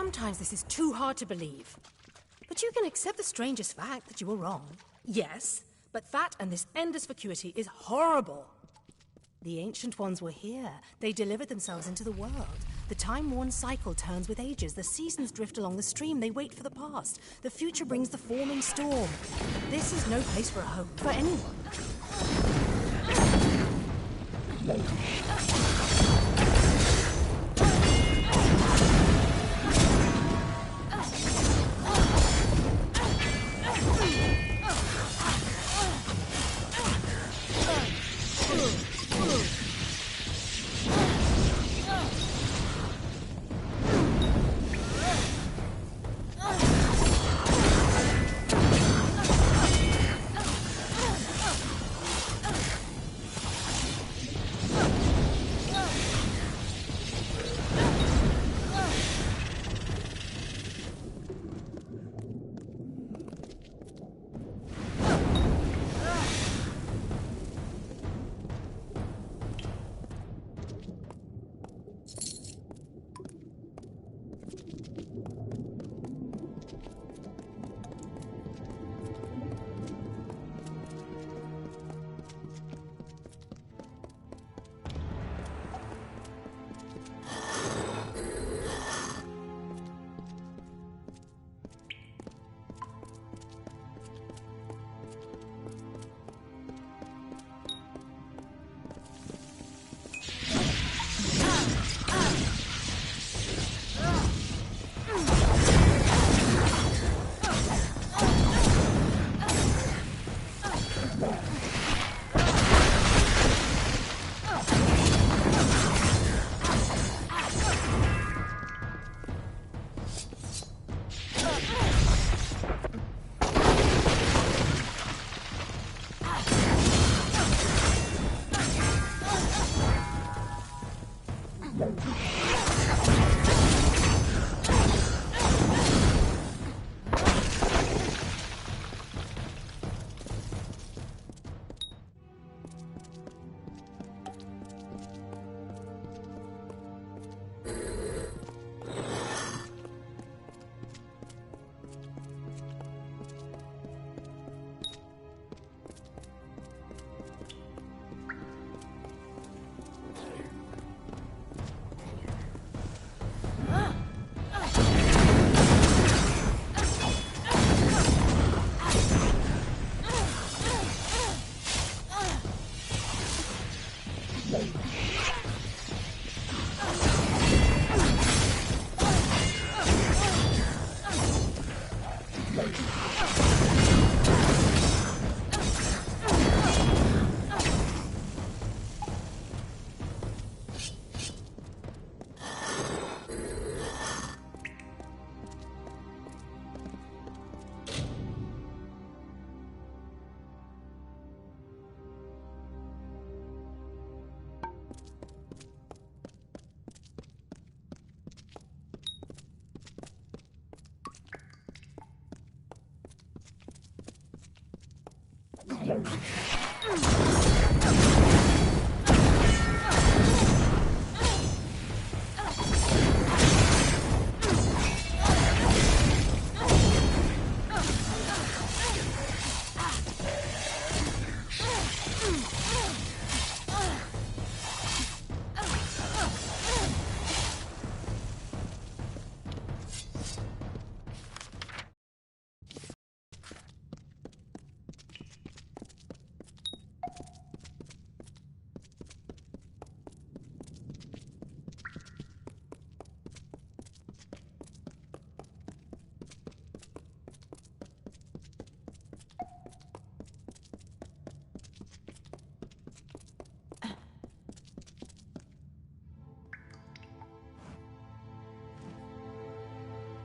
Sometimes this is too hard to believe. But you can accept the strangest fact that you were wrong. Yes, but that and this endless vacuity is horrible. The Ancient Ones were here. They delivered themselves into the world. The time-worn cycle turns with ages. The seasons drift along the stream. They wait for the past. The future brings the forming storm. This is no place for a home, for anyone.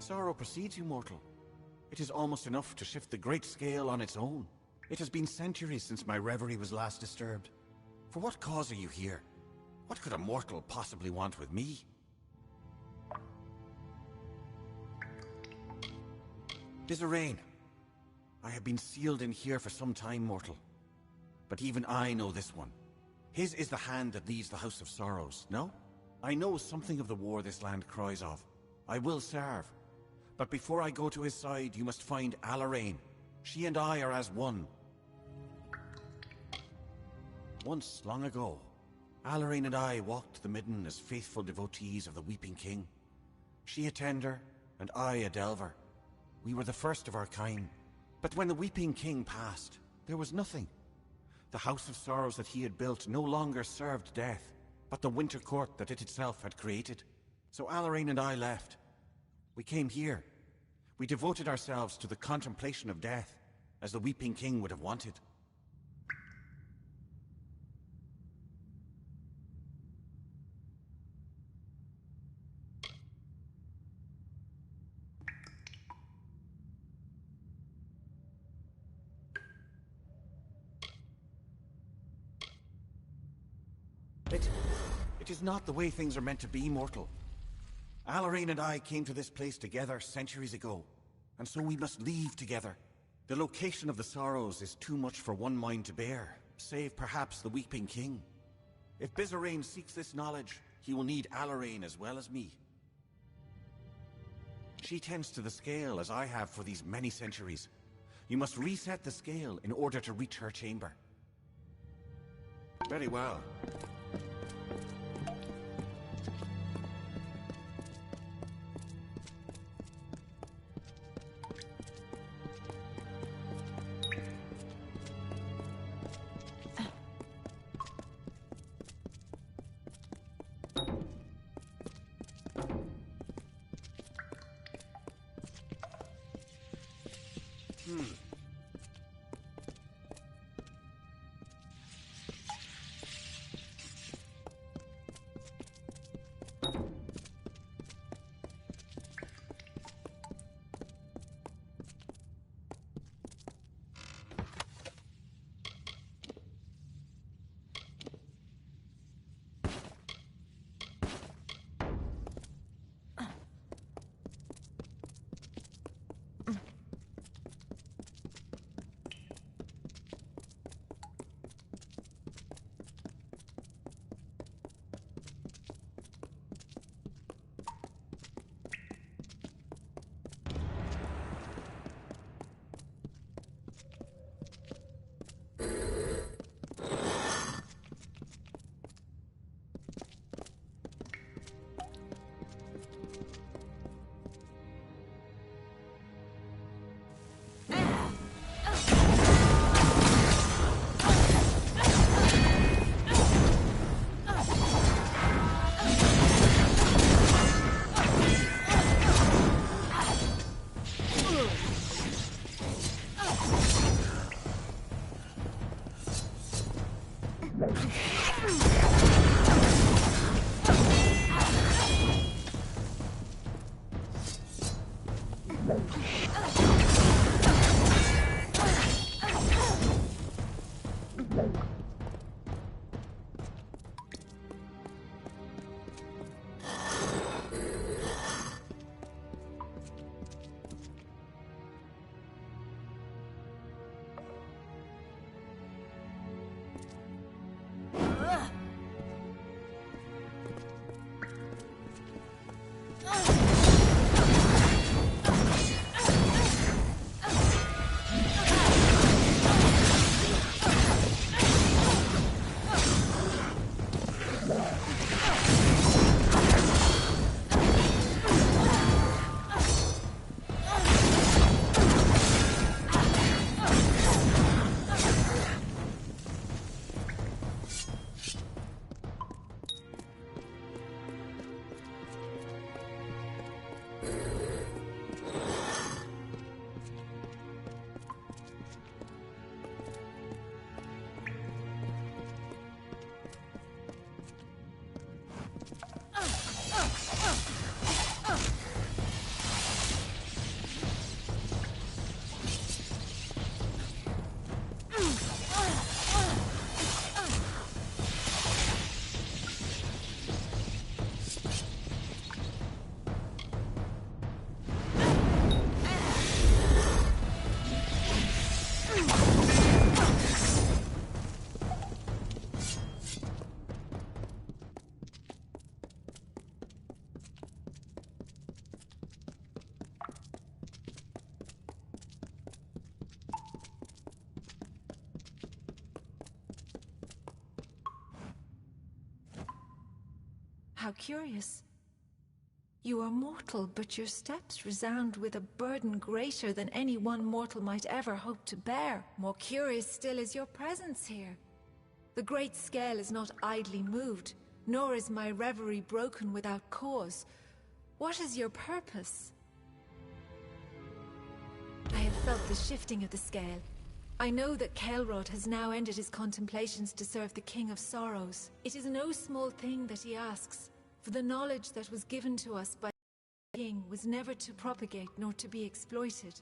Sorrow precedes you, mortal. It is almost enough to shift the great scale on its own. It has been centuries since my reverie was last disturbed. For what cause are you here? What could a mortal possibly want with me? Disarrain. I have been sealed in here for some time, mortal. But even I know this one. His is the hand that leads the House of Sorrows, no? I know something of the war this land cries of. I will serve. But before I go to his side, you must find Alarain. She and I are as one. Once, long ago, Alarain and I walked the Midden as faithful devotees of the Weeping King. She a tender, and I a delver. We were the first of our kind. But when the Weeping King passed, there was nothing. The House of Sorrows that he had built no longer served death, but the winter court that it itself had created. So Alarain and I left. We came here. We devoted ourselves to the contemplation of death, as the Weeping King would have wanted. It is not the way things are meant to be, mortal. Alarain and I came to this place together centuries ago, and so we must leave together. The location of the Sorrows is too much for one mind to bear, save perhaps the Weeping King. If Bizarrain seeks this knowledge, he will need Alarain as well as me. She tends to the scale as I have for these many centuries. You must reset the scale in order to reach her chamber. Very well. How curious. You are mortal, but your steps resound with a burden greater than any one mortal might ever hope to bear. More curious still is your presence here. The great scale is not idly moved, nor is my reverie broken without cause. What is your purpose? I have felt the shifting of the scale. I know that Kelrod has now ended his contemplations to serve the King of Sorrows. It is no small thing that he asks, for the knowledge that was given to us by the King was never to propagate nor to be exploited.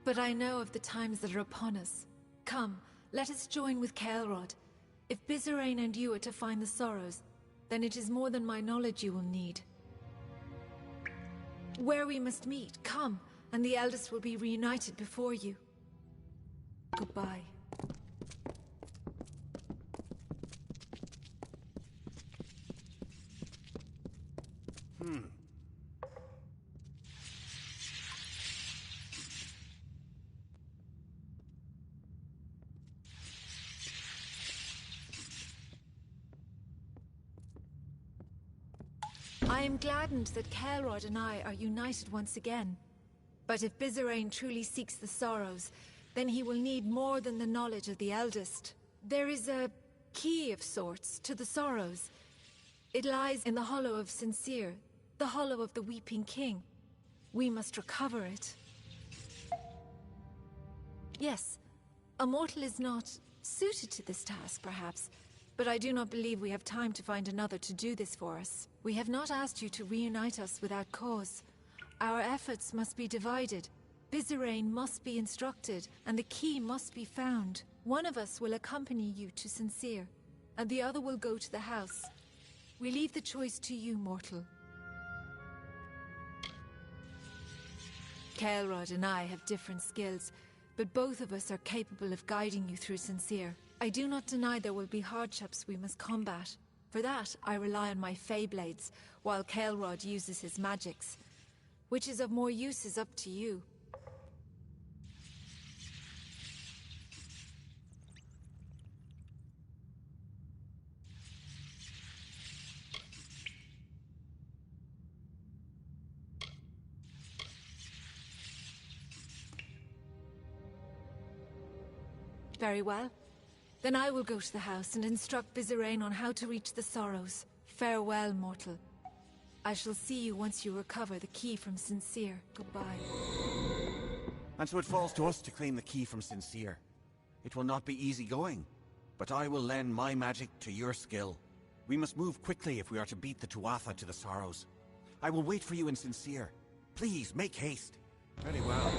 But I know of the times that are upon us. Come, let us join with Kelrod. If Bizerain and you are to find the Sorrows, then it is more than my knowledge you will need. Where we must meet, come, and the eldest will be reunited before you. Goodbye. I am gladdened that Kelrod and I are united once again. But if Bizerain truly seeks the Sorrows, then he will need more than the knowledge of the eldest. There is a key of sorts to the Sorrows. It lies in the hollow of Sincere, the hollow of the Weeping King. We must recover it. Yes, a mortal is not suited to this task, perhaps, but I do not believe we have time to find another to do this for us. We have not asked you to reunite us without cause. Our efforts must be divided. Bizerain must be instructed, and the key must be found. One of us will accompany you to Sincere, and the other will go to the house. We leave the choice to you, mortal. Kelrod and I have different skills, but both of us are capable of guiding you through Sincere. I do not deny there will be hardships we must combat. For that, I rely on my Feyblades, while Kelrod uses his magics. Which is of more use is up to you. Very well. Then I will go to the house and instruct Bizerain on how to reach the Sorrows. Farewell, mortal. I shall see you once you recover the key from Sincere. Goodbye. And so it falls to us to claim the key from Sincere. It will not be easy going, but I will lend my magic to your skill. We must move quickly if we are to beat the Tuatha to the Sorrows. I will wait for you in Sincere. Please, make haste. Very well.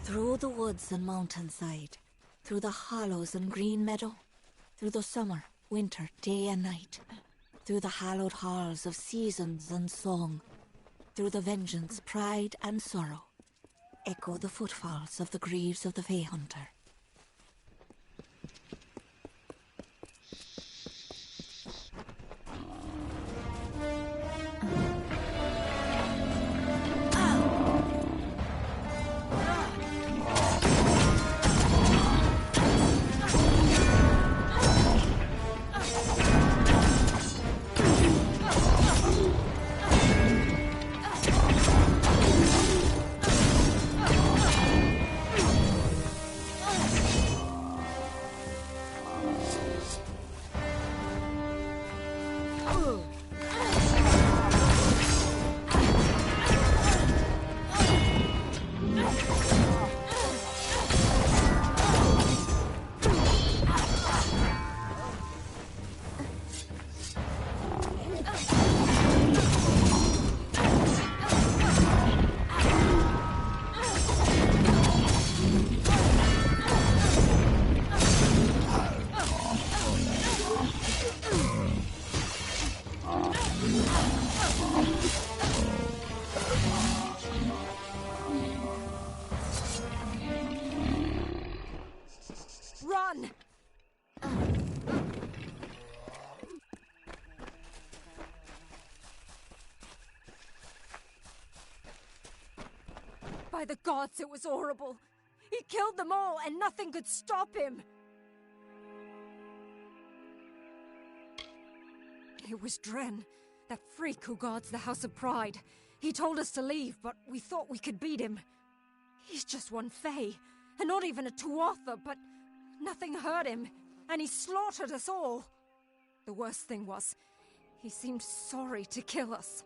Through the woods and mountainside, through the hollows and green meadow, through the summer, winter, day and night, through the hallowed halls of seasons and song, through the vengeance, pride and sorrow, echo the footfalls of the greaves of the Fey Hunter. Run! By the gods, it was horrible. He killed them all, and nothing could stop him. It was Dren, that freak who guards the House of Pride. He told us to leave, but we thought we could beat him. He's just one Fey, and not even a Tuatha, but nothing hurt him, and he slaughtered us all. The worst thing was, he seemed sorry to kill us.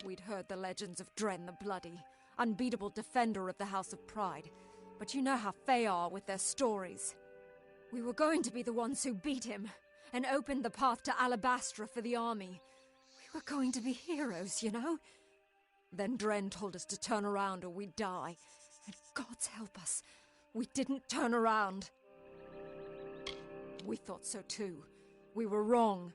We'd heard the legends of Dren the Bloody, unbeatable defender of the House of Pride, but you know how Fey are with their stories. We were going to be the ones who beat him, and opened the path to Alabastra for the army. We were going to be heroes, you know? Then Dren told us to turn around or we'd die. And God's help us, we didn't turn around. We thought so too. We were wrong.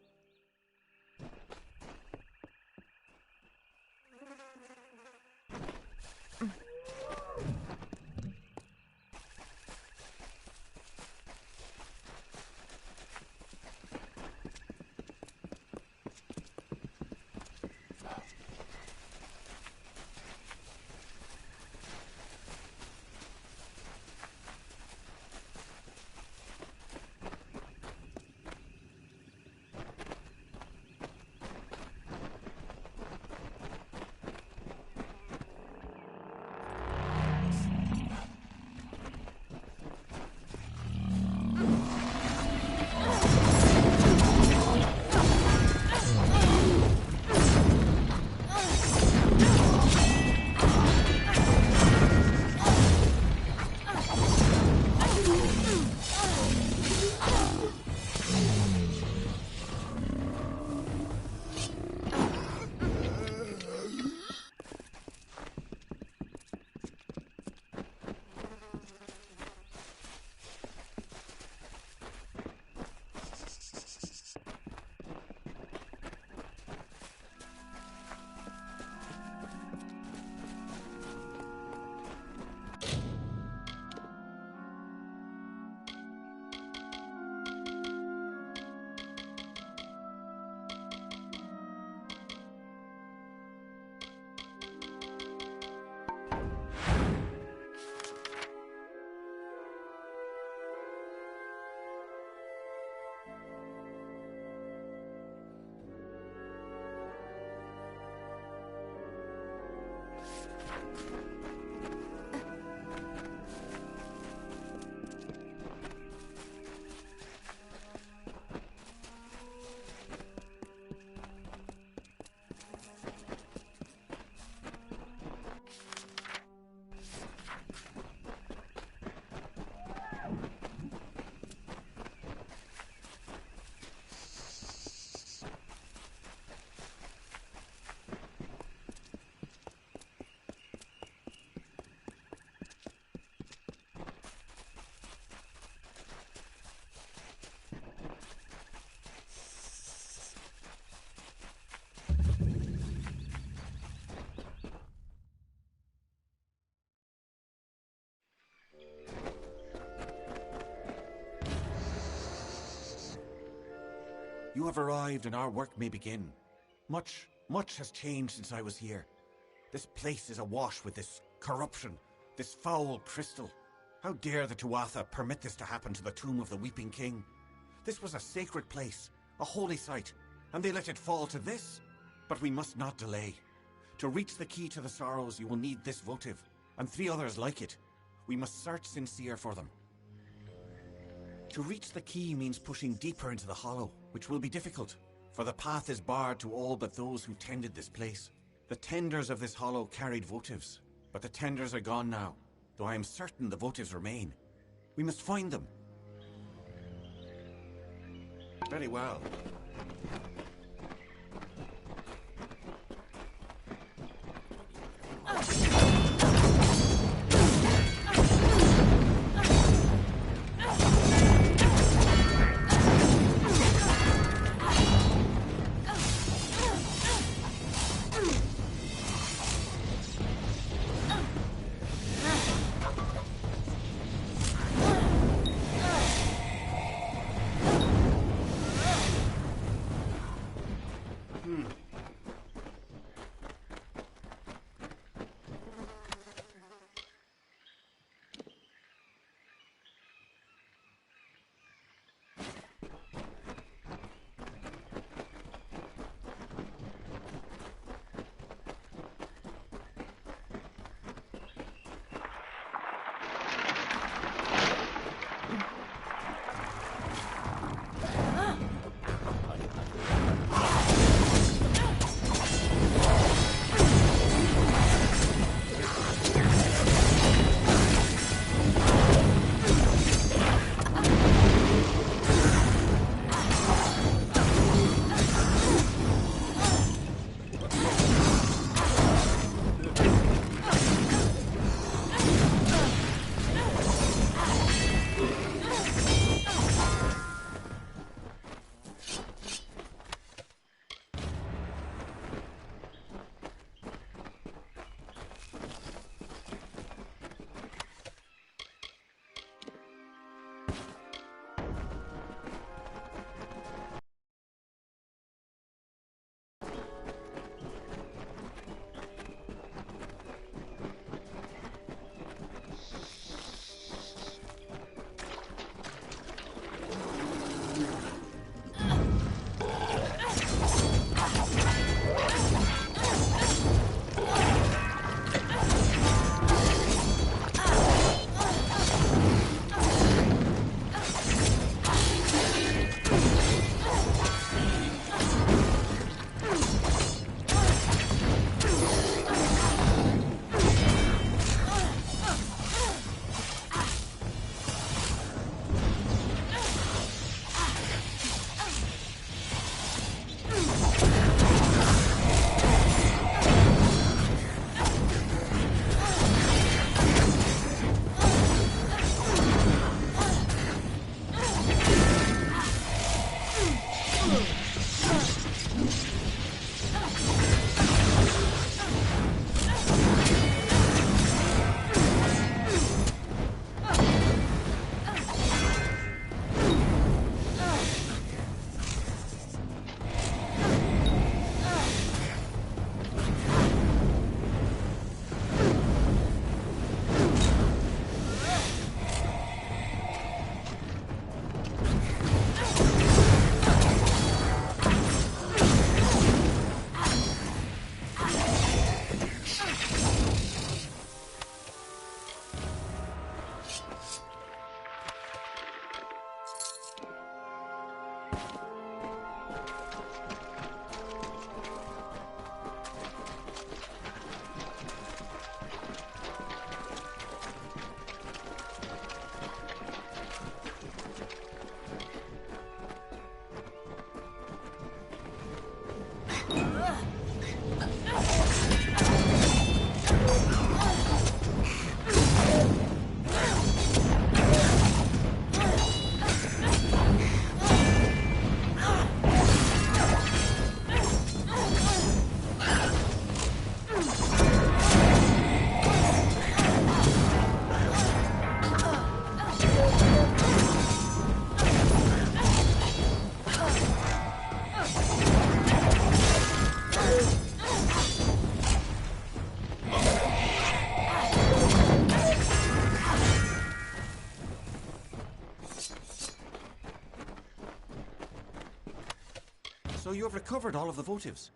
You have arrived and our work may begin. Much has changed since I was here. This place is awash with this corruption, this foul crystal. How dare the Tuatha permit this to happen to the tomb of the Weeping King? This was a sacred place, a holy site, and they let it fall to this? But we must not delay. To reach the key to the Sorrows, you will need this votive, and 3 others like it. We must search sincere for them. To reach the key means pushing deeper into the hollow, which will be difficult, for the path is barred to all but those who tended this place. The tenders of this hollow carried votives, but the tenders are gone now, though I am certain the votives remain. We must find them. Very well. you have recovered all of the votives.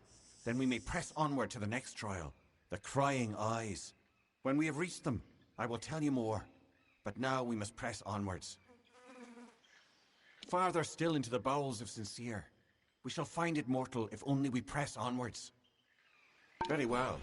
Then we may press onward to the next trial, the Crying Eyes. When we have reached them, I will tell you more. But now we must press onwards. Farther still into the bowels of Sincere. We shall find it, mortal, if only we press onwards. Very well.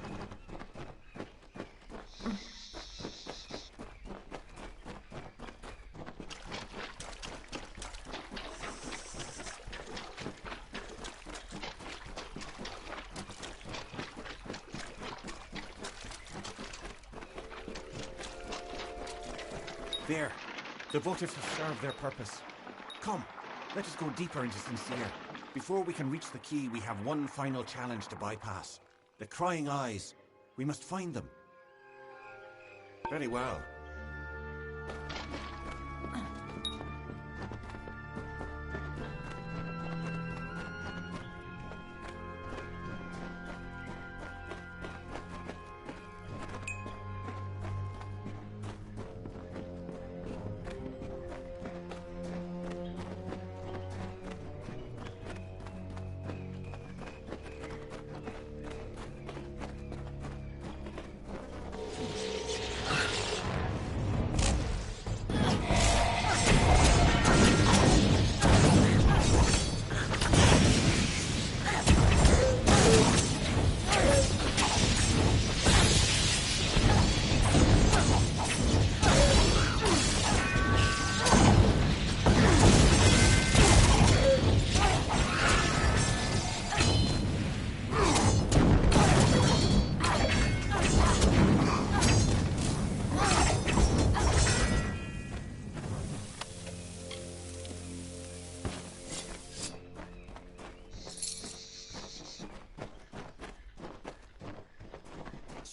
There. The votives have served their purpose. Come, let us go deeper into Sincere. Before we can reach the key, we have one final challenge to bypass. The Crying Eyes. We must find them. Very well.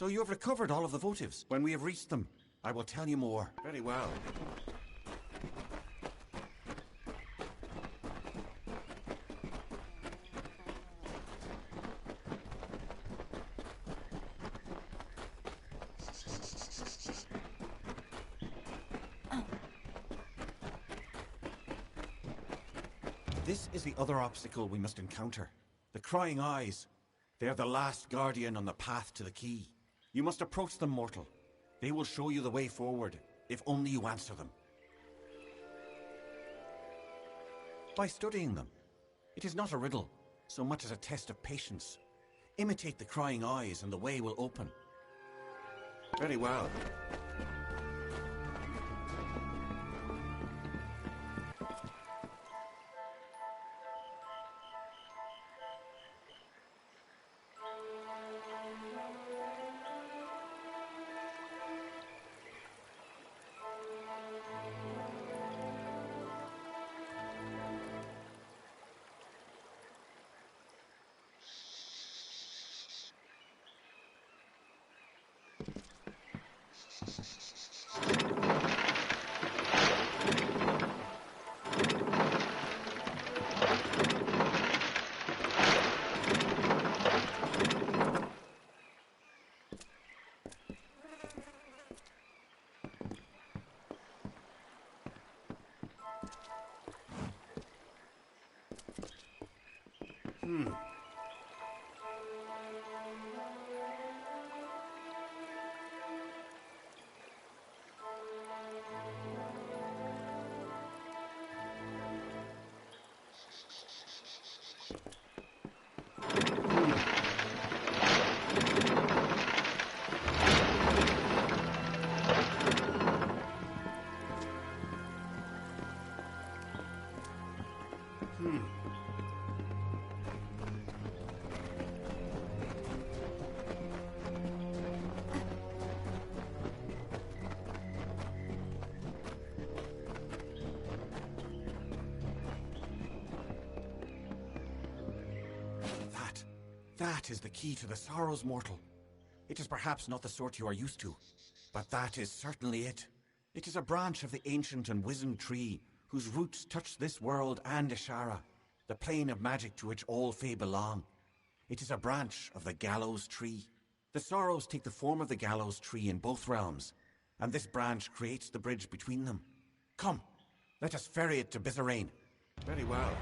So you have recovered all of the votives. When we have reached them, I will tell you more. Very well. This is the other obstacle we must encounter. The Crying Eyes. They are the last guardian on the path to the key. You must approach them, mortal. They will show you the way forward, if only you answer them. By studying them. It is not a riddle, so much as a test of patience. Imitate the Crying Eyes and the way will open. Very well. That is the key to the sorrows, mortal. It is perhaps not the sort you are used to, but that is certainly it. It is a branch of the ancient and wizened tree, whose roots touch this world and Ishara, the plane of magic to which all Fae belong. It is a branch of the gallows tree. The sorrows take the form of the gallows tree in both realms, and this branch creates the bridge between them. Come, let us ferry it to Bizarrain. Very well.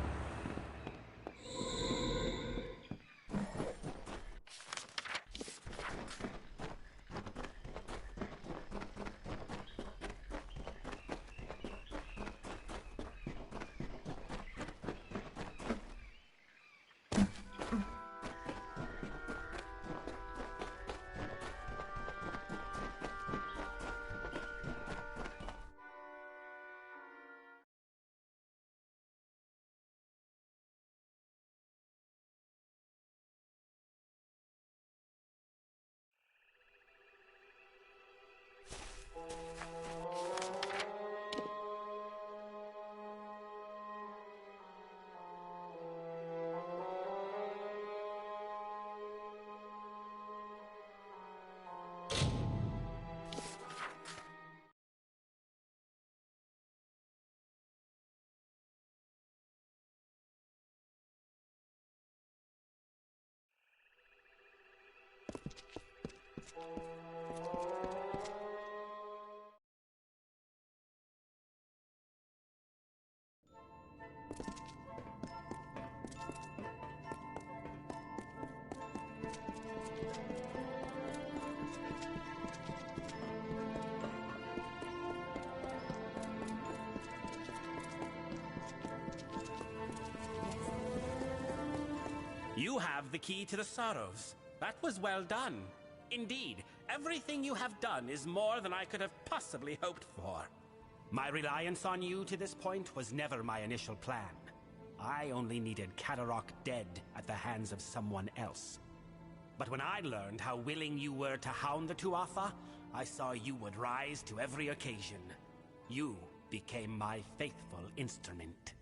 You have the key to the sorrows. That was well done. Indeed, everything you have done is more than I could have possibly hoped for. My reliance on you to this point was never my initial plan. I only needed Kadarok dead at the hands of someone else. But when I learned how willing you were to hound the Tuatha, I saw you would rise to every occasion. You became my faithful instrument.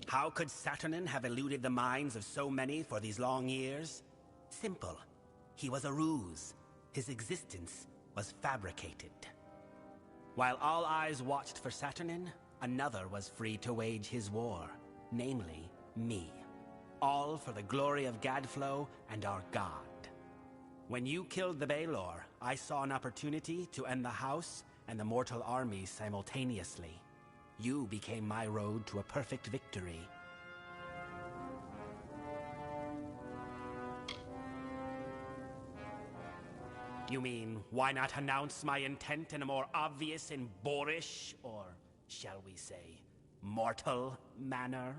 How could Saturnin have eluded the minds of so many for these long years? Simple. He was a ruse. His existence was fabricated. While all eyes watched for Saturnin, another was free to wage his war, namely me. All for the glory of Gadflow and our god. When you killed the Baelor, I saw an opportunity to end the house and the mortal armies simultaneously. You became my road to a perfect victory. You mean, why not announce my intent in a more obvious and boorish, or shall we say, mortal manner?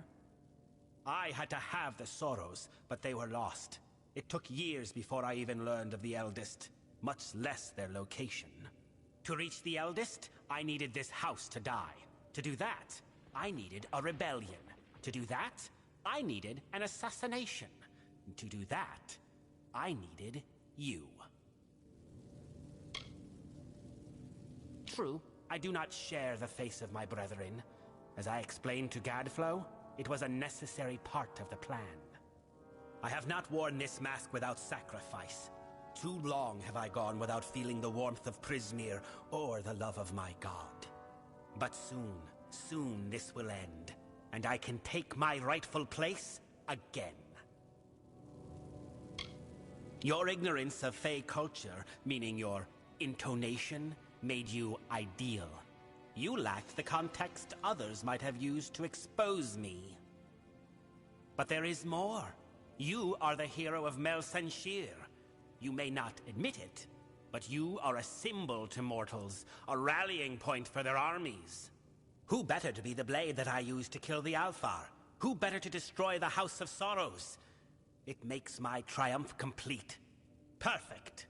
I had to have the sorrows, but they were lost. It took years before I even learned of the Eldest, much less their location. To reach the Eldest, I needed this house to die. To do that, I needed a rebellion. To do that, I needed an assassination. To do that, I needed you. True, I do not share the face of my brethren. As I explained to Gadflow, it was a necessary part of the plan. I have not worn this mask without sacrifice. Too long have I gone without feeling the warmth of Prismeer or the love of my god. But soon this will end, and I can take my rightful place again. Your ignorance of Fey culture, meaning your intonation, made you ideal. You lacked the context others might have used to expose me. But there is more. You are the hero of Mel Senshir. You may not admit it, but you are a symbol to mortals, a rallying point for their armies. Who better to be the blade that I used to kill the Alfar? Who better to destroy the House of Sorrows? It makes my triumph complete. Perfect.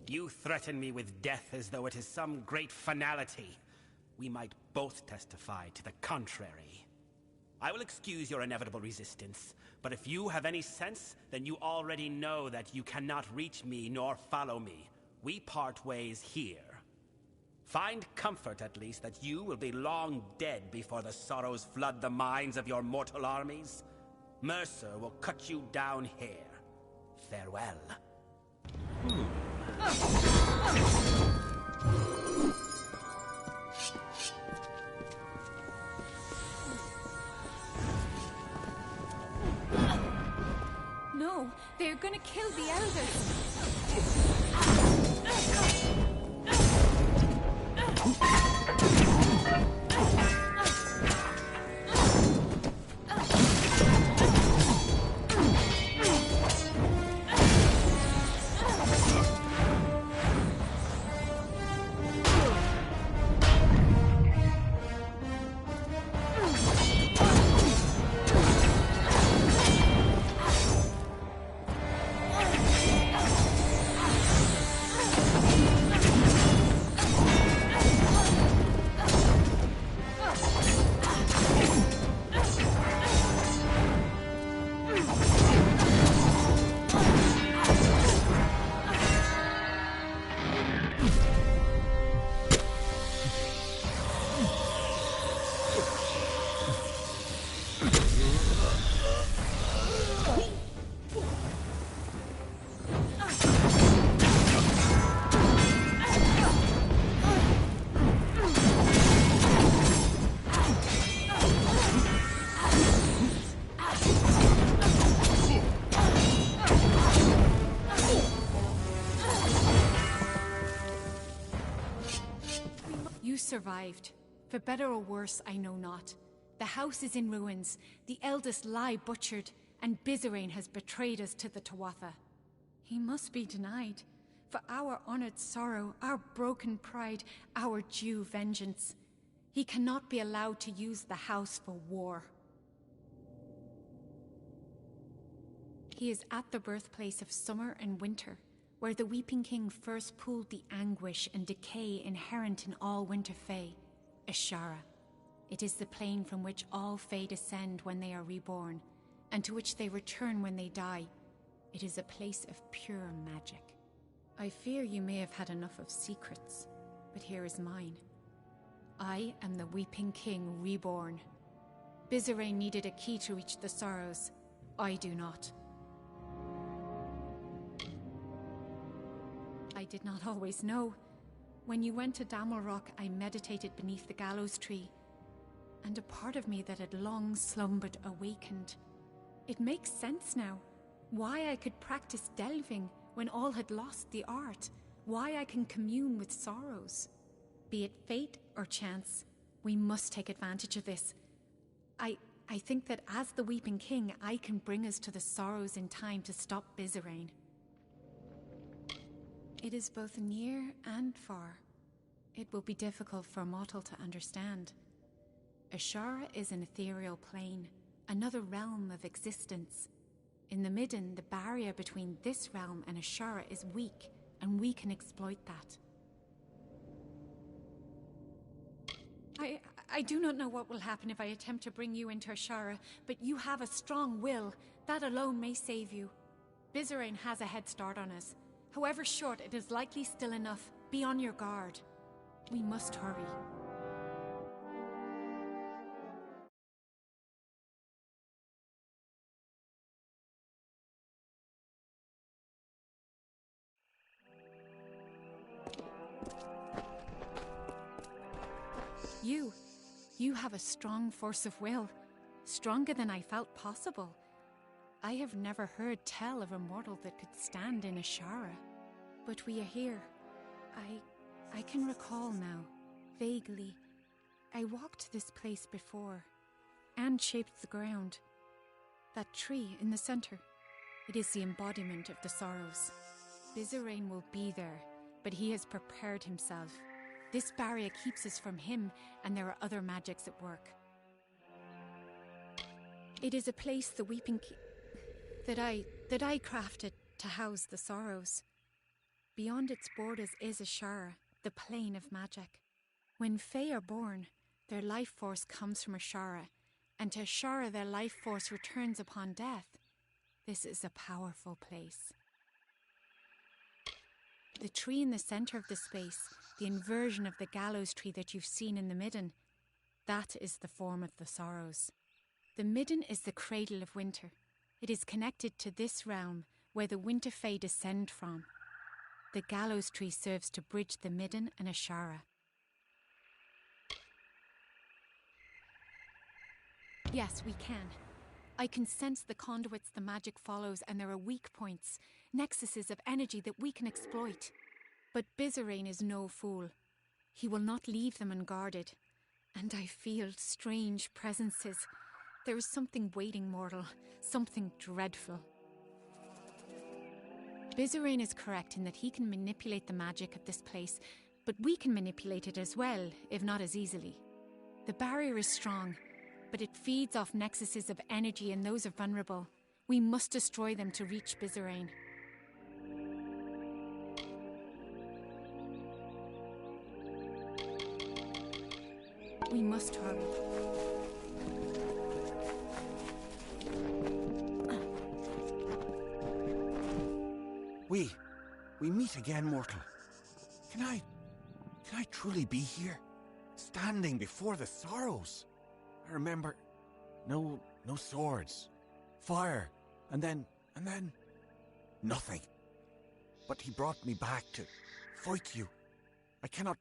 You threaten me with death as though it is some great finality. We might both testify to the contrary. I will excuse your inevitable resistance, but if you have any sense, then you already know that you cannot reach me nor follow me. We part ways here. Find comfort, at least, that you will be long dead before the sorrows flood the minds of your mortal armies. Mercer will cut you down here. Farewell. No, they're gonna kill the elders. survived. For better or worse, I know not. The house is in ruins, the eldest lie butchered, and Bizerain has betrayed us to the Tuatha. He must be denied. For our honored sorrow, our broken pride, our due vengeance. He cannot be allowed to use the house for war. He is at the birthplace of summer and winter, where the Weeping King first pooled the anguish and decay inherent in all winter fae, Ashara. It is the plane from which all fae descend when they are reborn, and to which they return when they die. It is a place of pure magic. I fear you may have had enough of secrets, but here is mine. I am the Weeping King reborn. Bizerain needed a key to reach the Sorrows. I do not. I did not always know. When you went to Amalur, I meditated beneath the gallows tree, and a part of me that had long slumbered awakened. It makes sense now. Why I could practice delving when all had lost the art. Why I can commune with sorrows. Be it fate or chance, we must take advantage of this. I think that as the Weeping King, I can bring us to the Sorrows in time to stop Bizerain. It is both near and far. It will be difficult for a mortal to understand. Ashara is an ethereal plane, another realm of existence. In the Midden, the barrier between this realm and Ashara is weak, and we can exploit that. I do not know what will happen if I attempt to bring you into Ashara, but you have a strong will. That alone may save you. Bizerain has a head start on us. However short, it is likely still enough. Be on your guard. We must hurry. You have a strong force of will, stronger than I felt possible. I have never heard tell of a mortal that could stand in Ashara. But we are here. I can recall now, vaguely. I walked this place before, and shaped the ground. That tree in the center, it is the embodiment of the Sorrows. Bizerain will be there, but he has prepared himself. This barrier keeps us from him, and there are other magics at work. It is a place the Weeping that I crafted to house the Sorrows. Beyond its borders is Ashara, the plane of magic. When Fae are born, their life force comes from Ashara, and to Ashara their life force returns upon death. This is a powerful place. The tree in the center of the space, the inversion of the gallows tree that you've seen in the Midden, that is the form of the Sorrows. The Midden is the cradle of winter. It is connected to this realm where the winter fae descend from. The gallows tree serves to bridge the Midden and Ashara. Yes, we can. I can sense the conduits the magic follows, and there are weak points, nexuses of energy that we can exploit. But Bizerain is no fool. He will not leave them unguarded. And I feel strange presences. There is something waiting, mortal. Something dreadful. Bizerain is correct in that he can manipulate the magic of this place, but we can manipulate it as well, if not as easily. The barrier is strong, but it feeds off nexuses of energy, and those are vulnerable. We must destroy them to reach Bizerain. We must hurry. We meet again, mortal. Can I truly be here? Standing before the Sorrows? I remember, no swords, fire, and then, nothing. But he brought me back to fight you. I can't.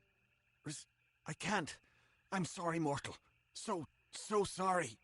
I'm sorry, mortal. So sorry.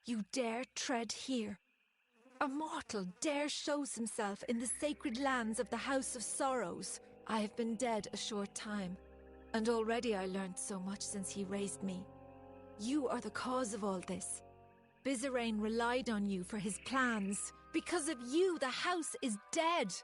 You dare tread here? A mortal dare shows himself in the sacred lands of the House of Sorrows. I have been dead a short time, and already I learned so much since he raised me. You are the cause of all this. Bizarrain relied on you for his plans. Because of you, the house is dead.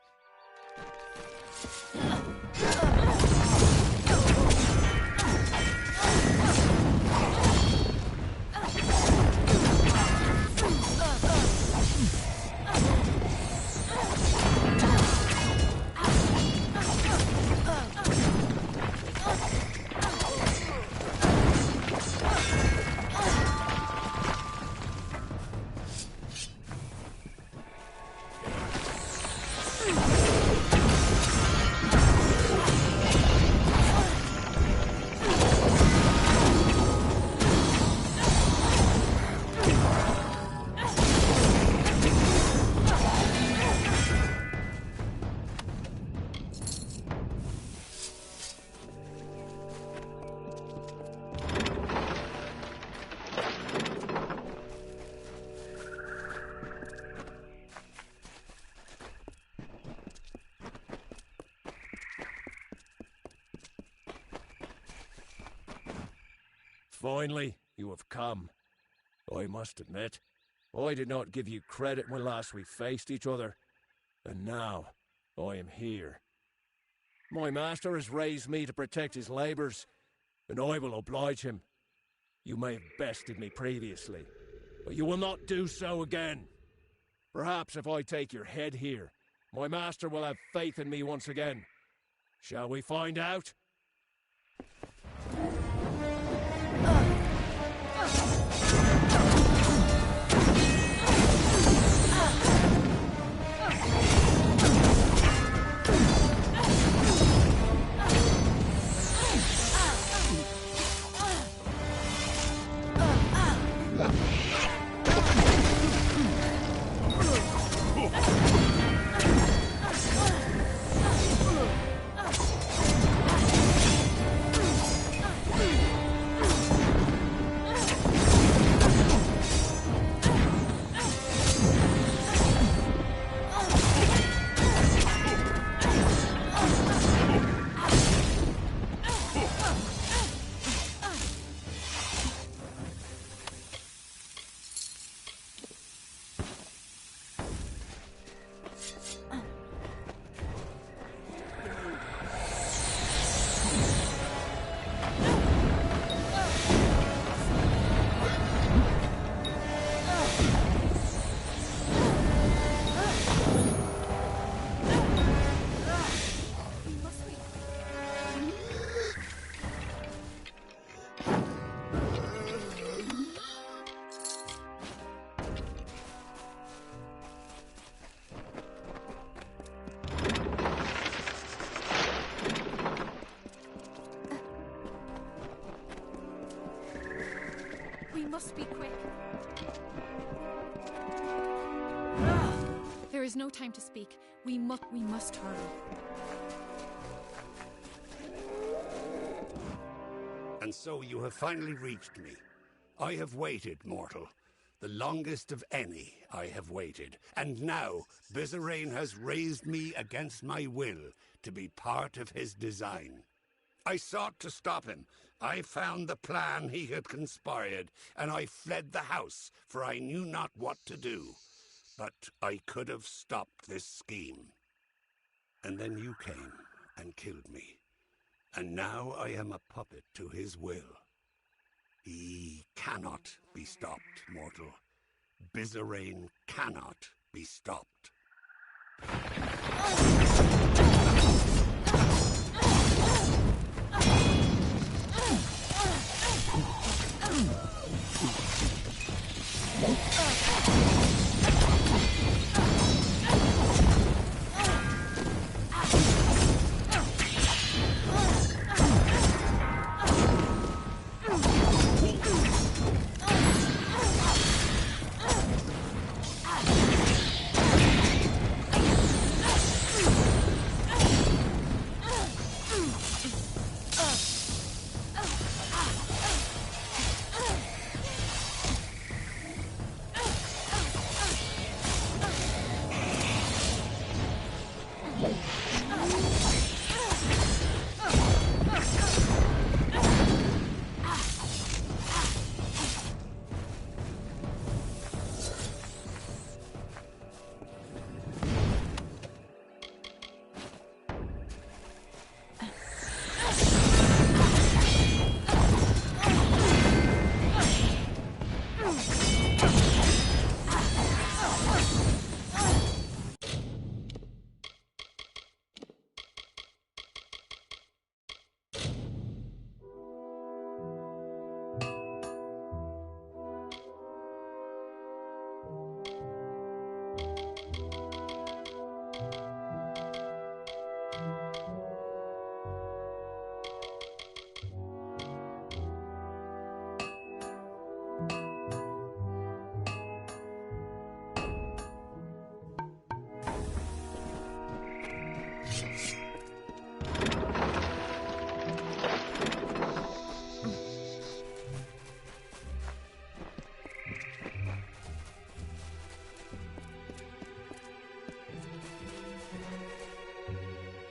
Finally, you have come. I must admit, I did not give you credit when last we faced each other, and now I am here. My master has raised me to protect his labours, and I will oblige him. You may have bested me previously, but you will not do so again. Perhaps if I take your head here, my master will have faith in me once again. Shall we find out? We must be quick. There is no time to speak. We must hurry. And so you have finally reached me. I have waited, mortal. The longest of any I have waited. And now Bizarrain has raised me against my will to be part of his design. I sought to stop him. I found the plan he had conspired, and I fled the house, for I knew not what to do. But I could have stopped this scheme. And then you came and killed me. And now I am a puppet to his will. He cannot be stopped, mortal. Bizarrain cannot be stopped.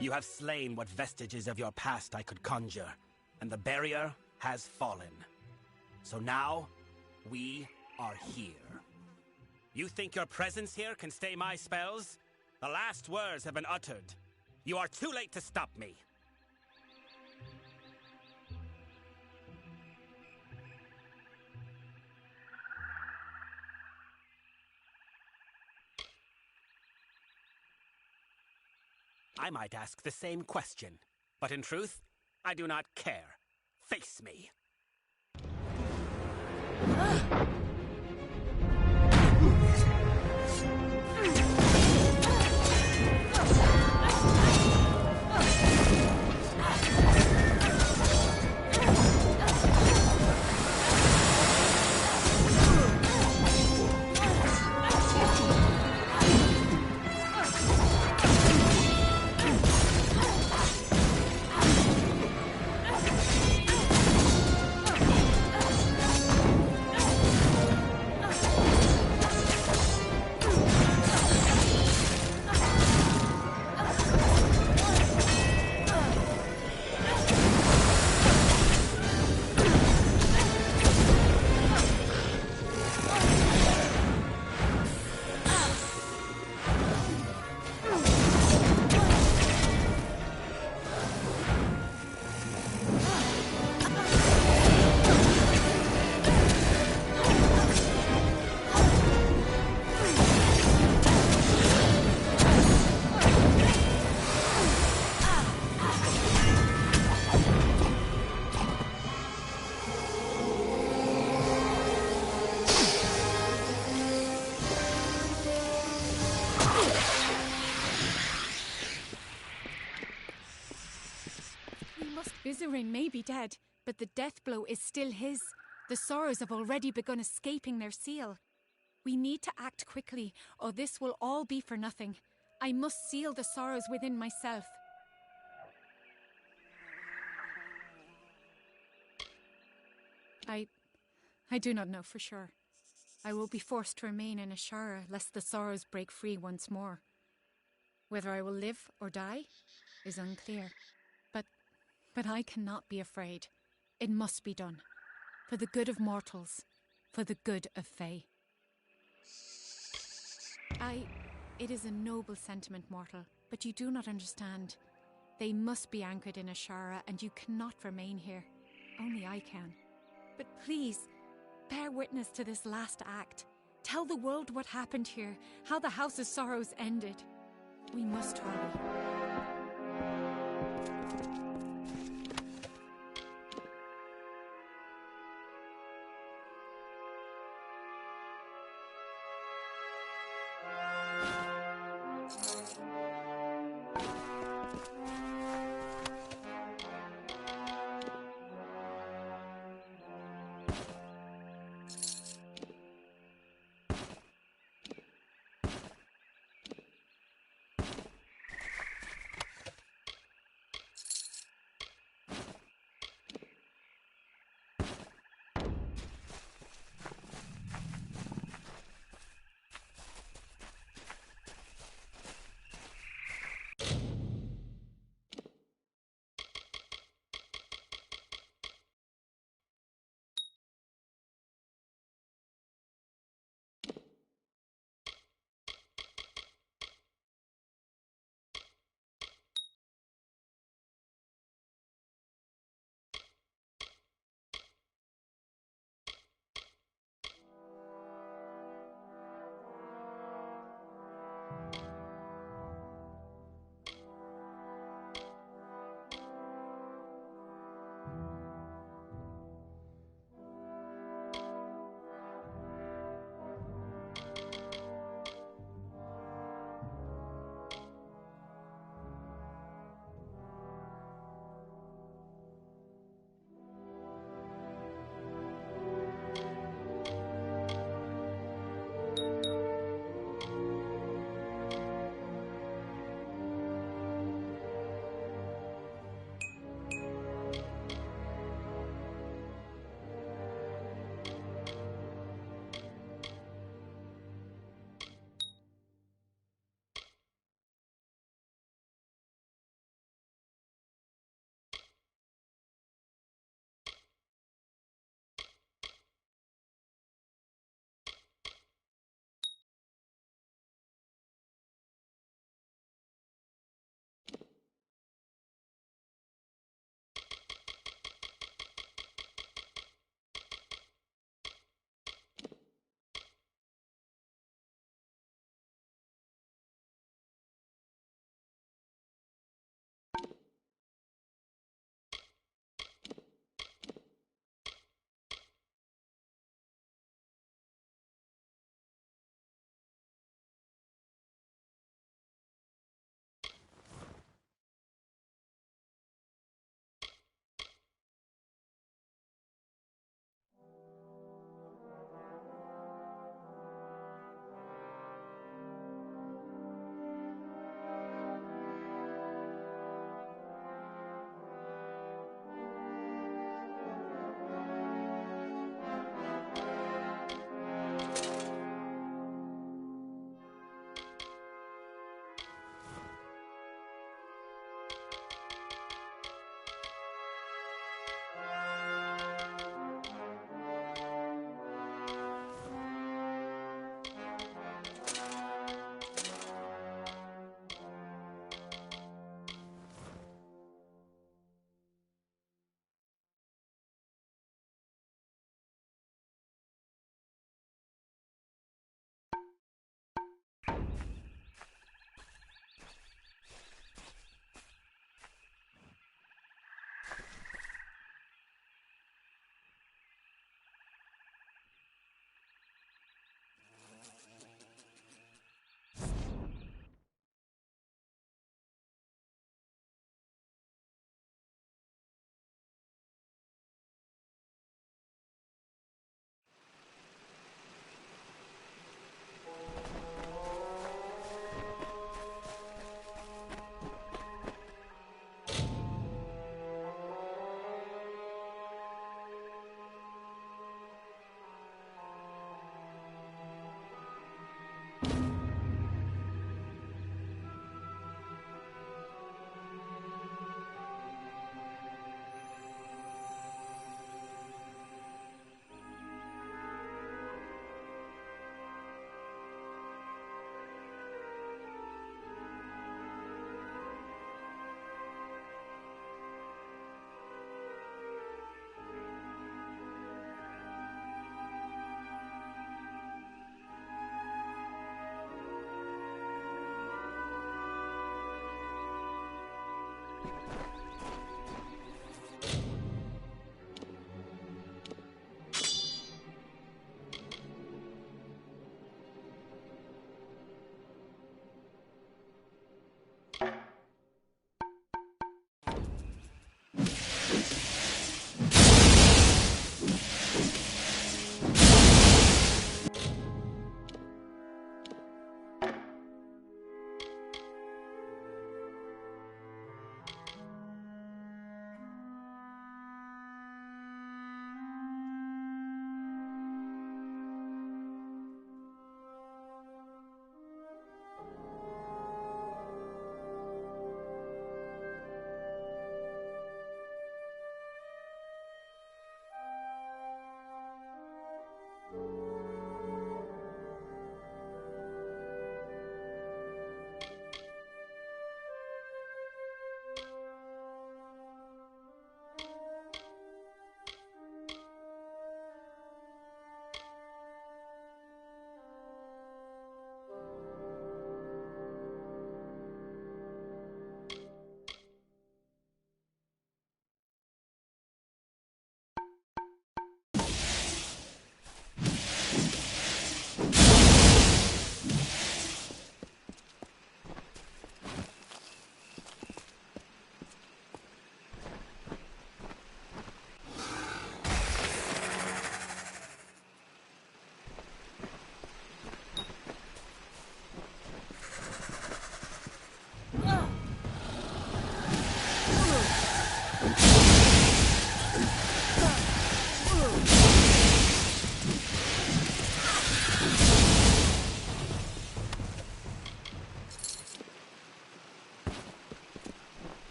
You have slain what vestiges of your past I could conjure, and the barrier has fallen. So now, we are here. You think your presence here can stay my spells? The last words have been uttered. You are too late to stop me. I might ask the same question, but in truth, I do not care. Face me. Vizarin may be dead, but the death blow is still his. The Sorrows have already begun escaping their seal. We need to act quickly, or this will all be for nothing. I must seal the Sorrows within myself. I do not know for sure. I will be forced to remain in Ashara lest the Sorrows break free once more. Whether I will live or die is unclear. But I cannot be afraid. It must be done. For the good of mortals. For the good of Fae. It is a noble sentiment, mortal, but you do not understand. They must be anchored in Ashara, and you cannot remain here. Only I can. But please, bear witness to this last act. Tell the world what happened here, how the House of Sorrows ended. We must hurry.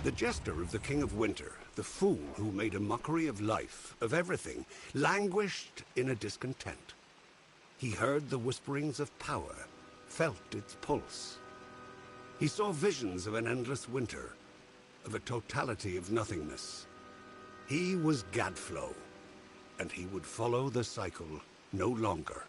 The jester of the King of Winter, the fool who made a mockery of life, of everything, languished in a discontent. He heard the whisperings of power, felt its pulse. He saw visions of an endless winter, of a totality of nothingness. He was Gadflow, and he would follow the cycle no longer.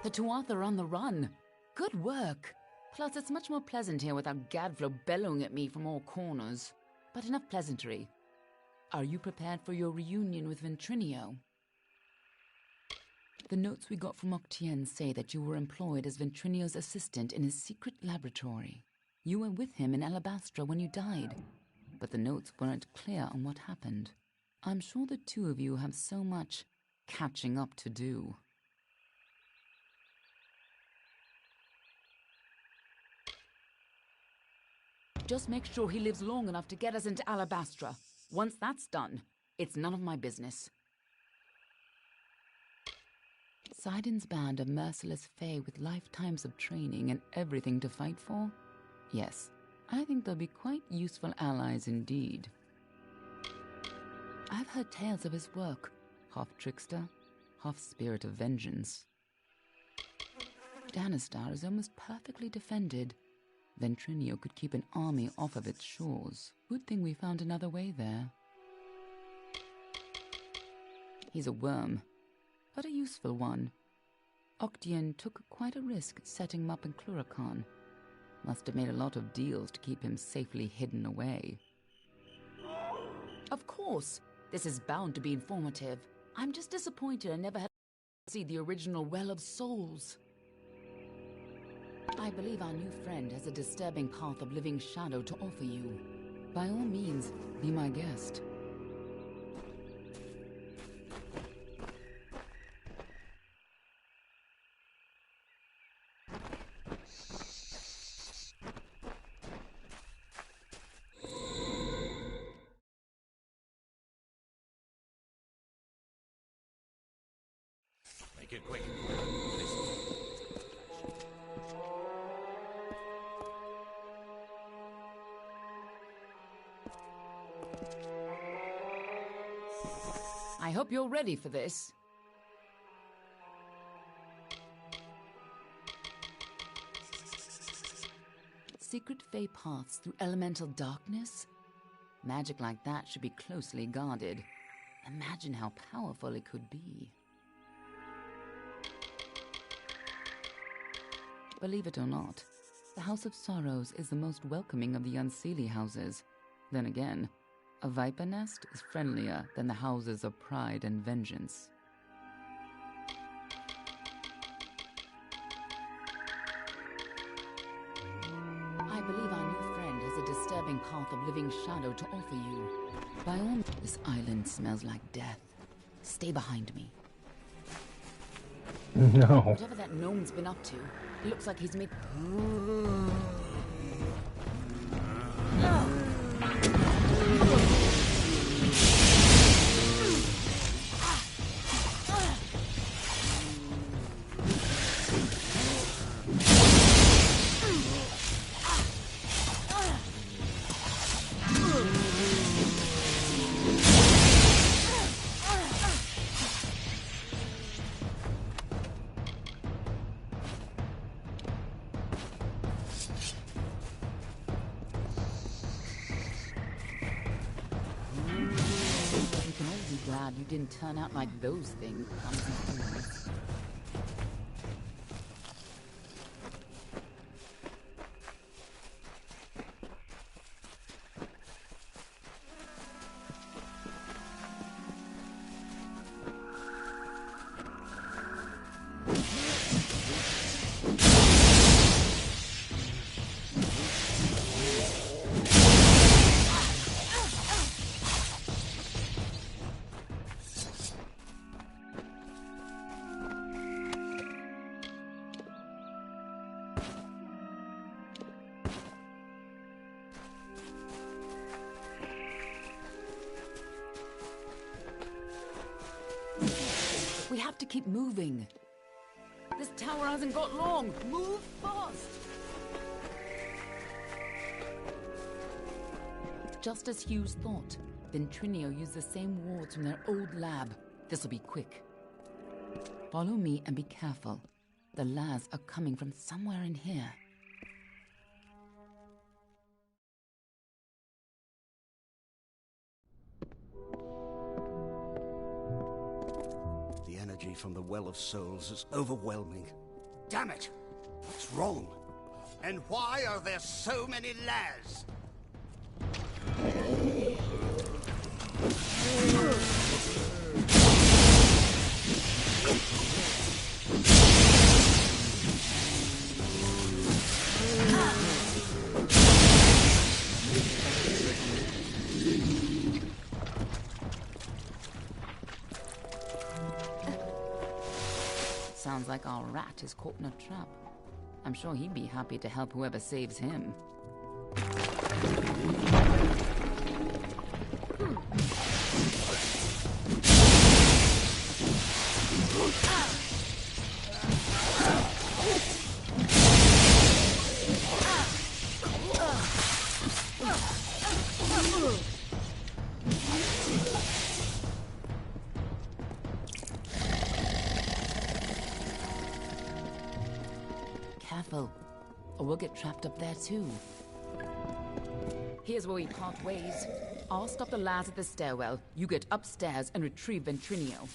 The Tuatha are on the run. Good work. Plus, it's much more pleasant here without Gadflow bellowing at me from all corners. But enough pleasantry. Are you prepared for your reunion with Ventrinio? The notes we got from Octien say that you were employed as Ventrinio's assistant in his secret laboratory. You were with him in Alabastra when you died, but the notes weren't clear on what happened. I'm sure the two of you have so much catching up to do. Just make sure he lives long enough to get us into Alabastra. Once that's done, it's none of my business. Sidon's band are merciless fae with lifetimes of training and everything to fight for? Yes, I think they'll be quite useful allies indeed. I've heard tales of his work, half trickster, half spirit of vengeance. Danistar is almost perfectly defended. Ventrinio could keep an army off of its shores. Good thing we found another way there. He's a worm, but a useful one. Octien took quite a risk setting him up in Cluracan. Must have made a lot of deals to keep him safely hidden away. Of course! This is bound to be informative. I'm just disappointed I never had to see the original Well of Souls. I believe our new friend has a disturbing path of living shadow to offer you. By all means, be my guest. Make it quick. I hope you're ready for this. Secret Fae paths through elemental darkness? Magic like that should be closely guarded. Imagine how powerful it could be. Believe it or not, the House of Sorrows is the most welcoming of the Unseelie houses. Then again, a viper nest is friendlier than the houses of pride and vengeance. I believe our new friend has a disturbing path of living shadow to offer you. By all means, this island smells like death. Stay behind me. No. Whatever that gnome's been up to, it looks like he's made... Glad you didn't turn out like those things. We have to keep moving. This tower hasn't got long. Move fast! Just as Hughes thought, Ventrinio used the same wards from their old lab. This'll be quick. Follow me and be careful. The lads are coming from somewhere in here. The energy from the Well of Souls is overwhelming. Damn it! What's wrong? And why are there so many lads? Sounds like our rat is caught in a trap. I'm sure he'd be happy to help whoever saves him. Careful, or we'll get trapped up there too. Here's where we part ways. I'll stop the lads at the stairwell. You get upstairs and retrieve Ventrinio.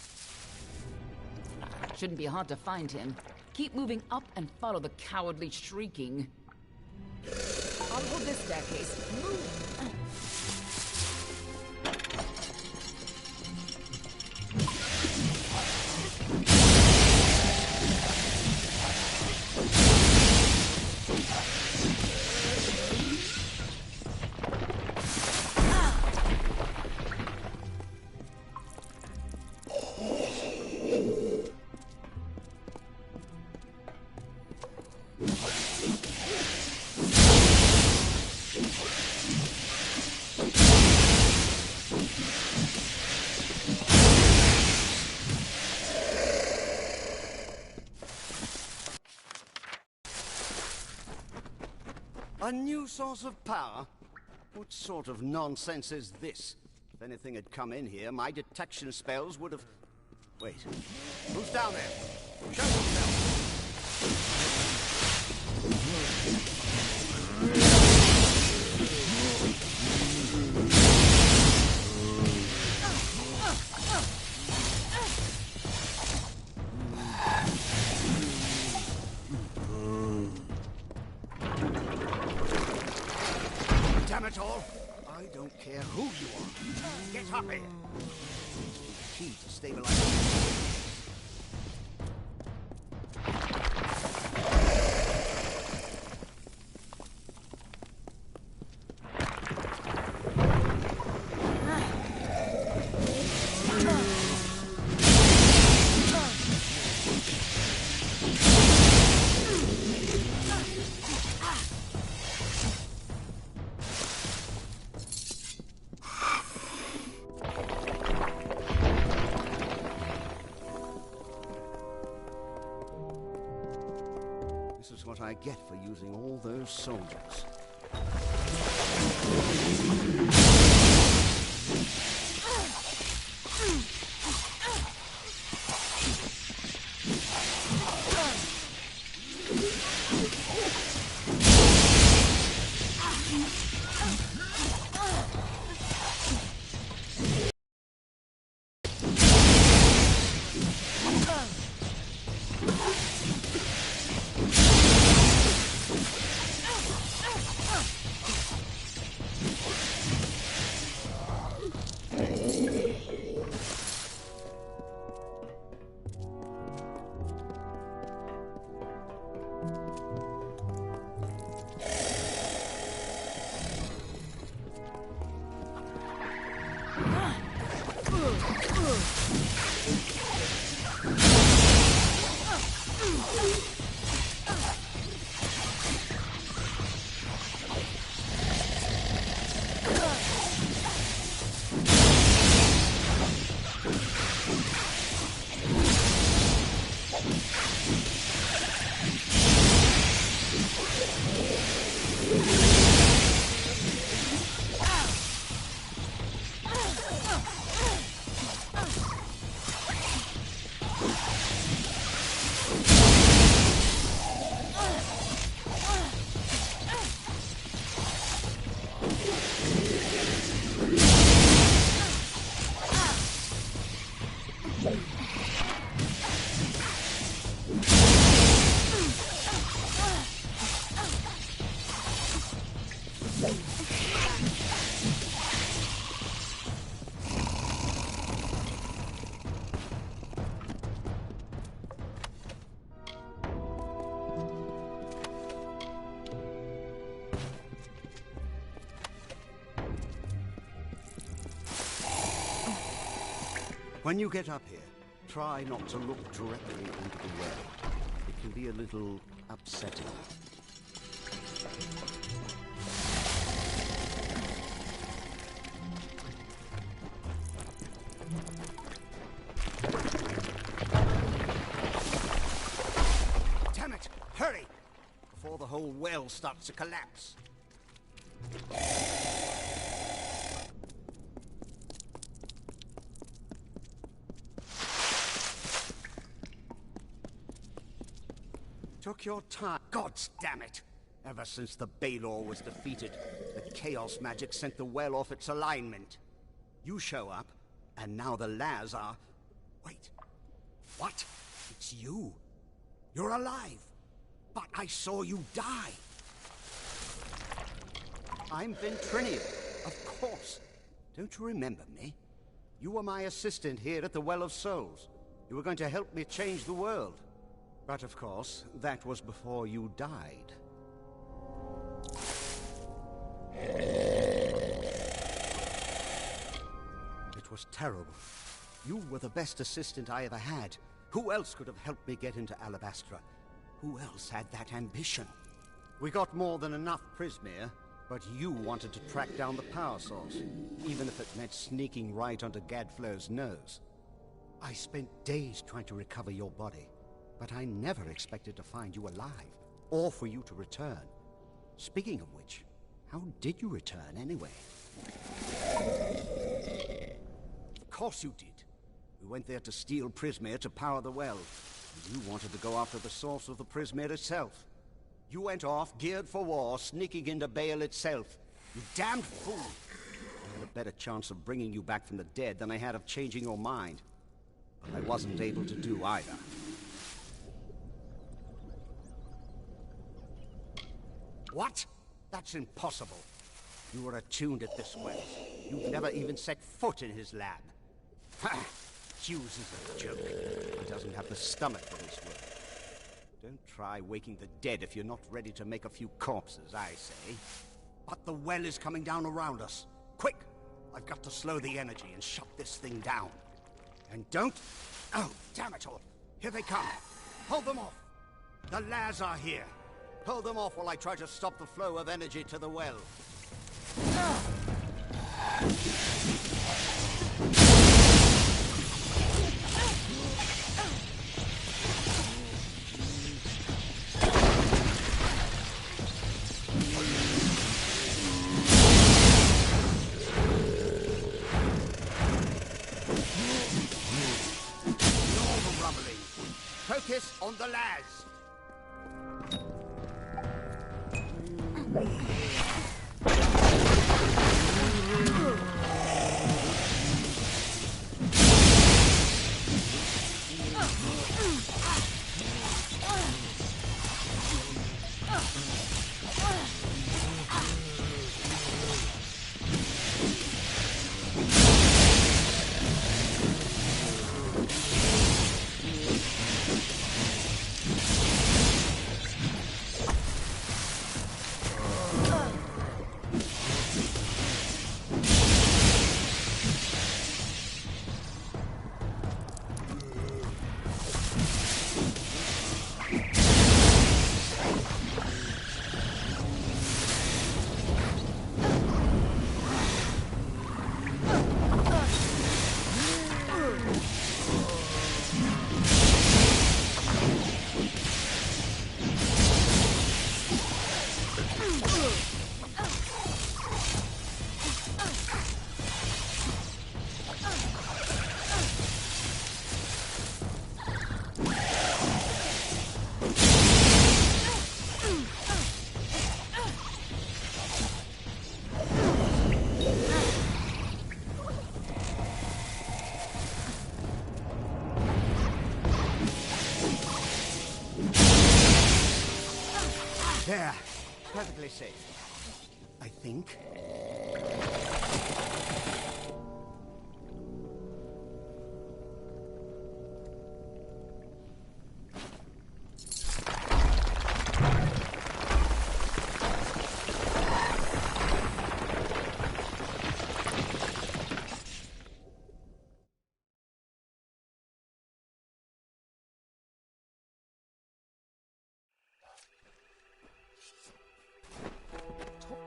Shouldn't be hard to find him. Keep moving up and follow the cowardly shrieking. I'll hold this staircase. Move! A new source of power? What sort of nonsense is this? If anything had come in here, my detection spells would have... Wait. Who's down there? Show yourself! Damn it all! I don't care who you are. Get up here! It's the key to stabilize. This is what I get for using all those soldiers. When you get up here, try not to look directly into the well. It can be a little upsetting. Damn it! Hurry! Before the whole well starts to collapse. Took your time. Gods damn it! Ever since the Balor was defeated, the chaos magic sent the well off its alignment. You show up, and now the Laz are... Wait. What? It's you. You're alive. But I saw you die. I'm Ventrinian, of course. Don't you remember me? You were my assistant here at the Well of Souls. You were going to help me change the world. But of course, that was before you died. It was terrible. You were the best assistant I ever had. Who else could have helped me get into Alabastra? Who else had that ambition? We got more than enough Prismere, but you wanted to track down the power source, even if it meant sneaking right onto Gadflow's nose. I spent days trying to recover your body. But I never expected to find you alive, or for you to return. Speaking of which, how did you return anyway? Of course you did. We went there to steal Prismere to power the well. And you wanted to go after the source of the Prismere itself. You went off, geared for war, sneaking into Baal itself. You damned fool! I had a better chance of bringing you back from the dead than I had of changing your mind. But I wasn't able to do either. What? That's impossible. You were attuned at this well. You've never even set foot in his lab. Ha! Hughes is a joke. He doesn't have the stomach for this work. Don't try waking the dead if you're not ready to make a few corpses, I say. But the well is coming down around us. Quick! I've got to slow the energy and shut this thing down. And don't... Oh, damn it all. Here they come. Hold them off. The Laz are here. Hold them off while I try to stop the flow of energy to the well. No rumbling. Focus on the Laz. There. Perfectly safe. I think.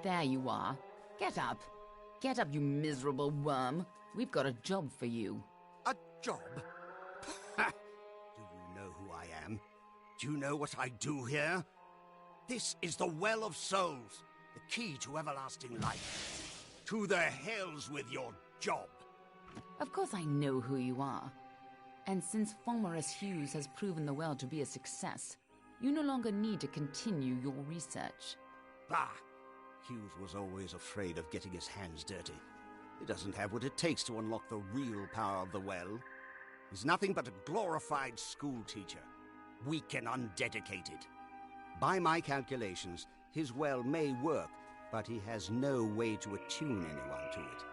There you are. Get up. Get up, you miserable worm. We've got a job for you. A job? Do you know who I am? Do you know what I do here? This is the Well of Souls, the key to everlasting life. To the hells with your job. Of course I know who you are. And since Fulmerus Hughes has proven the well to be a success, you no longer need to continue your research. Bah! Hughes was always afraid of getting his hands dirty. He doesn't have what it takes to unlock the real power of the well. He's nothing but a glorified schoolteacher, weak and undedicated. By my calculations, his well may work, but he has no way to attune anyone to it.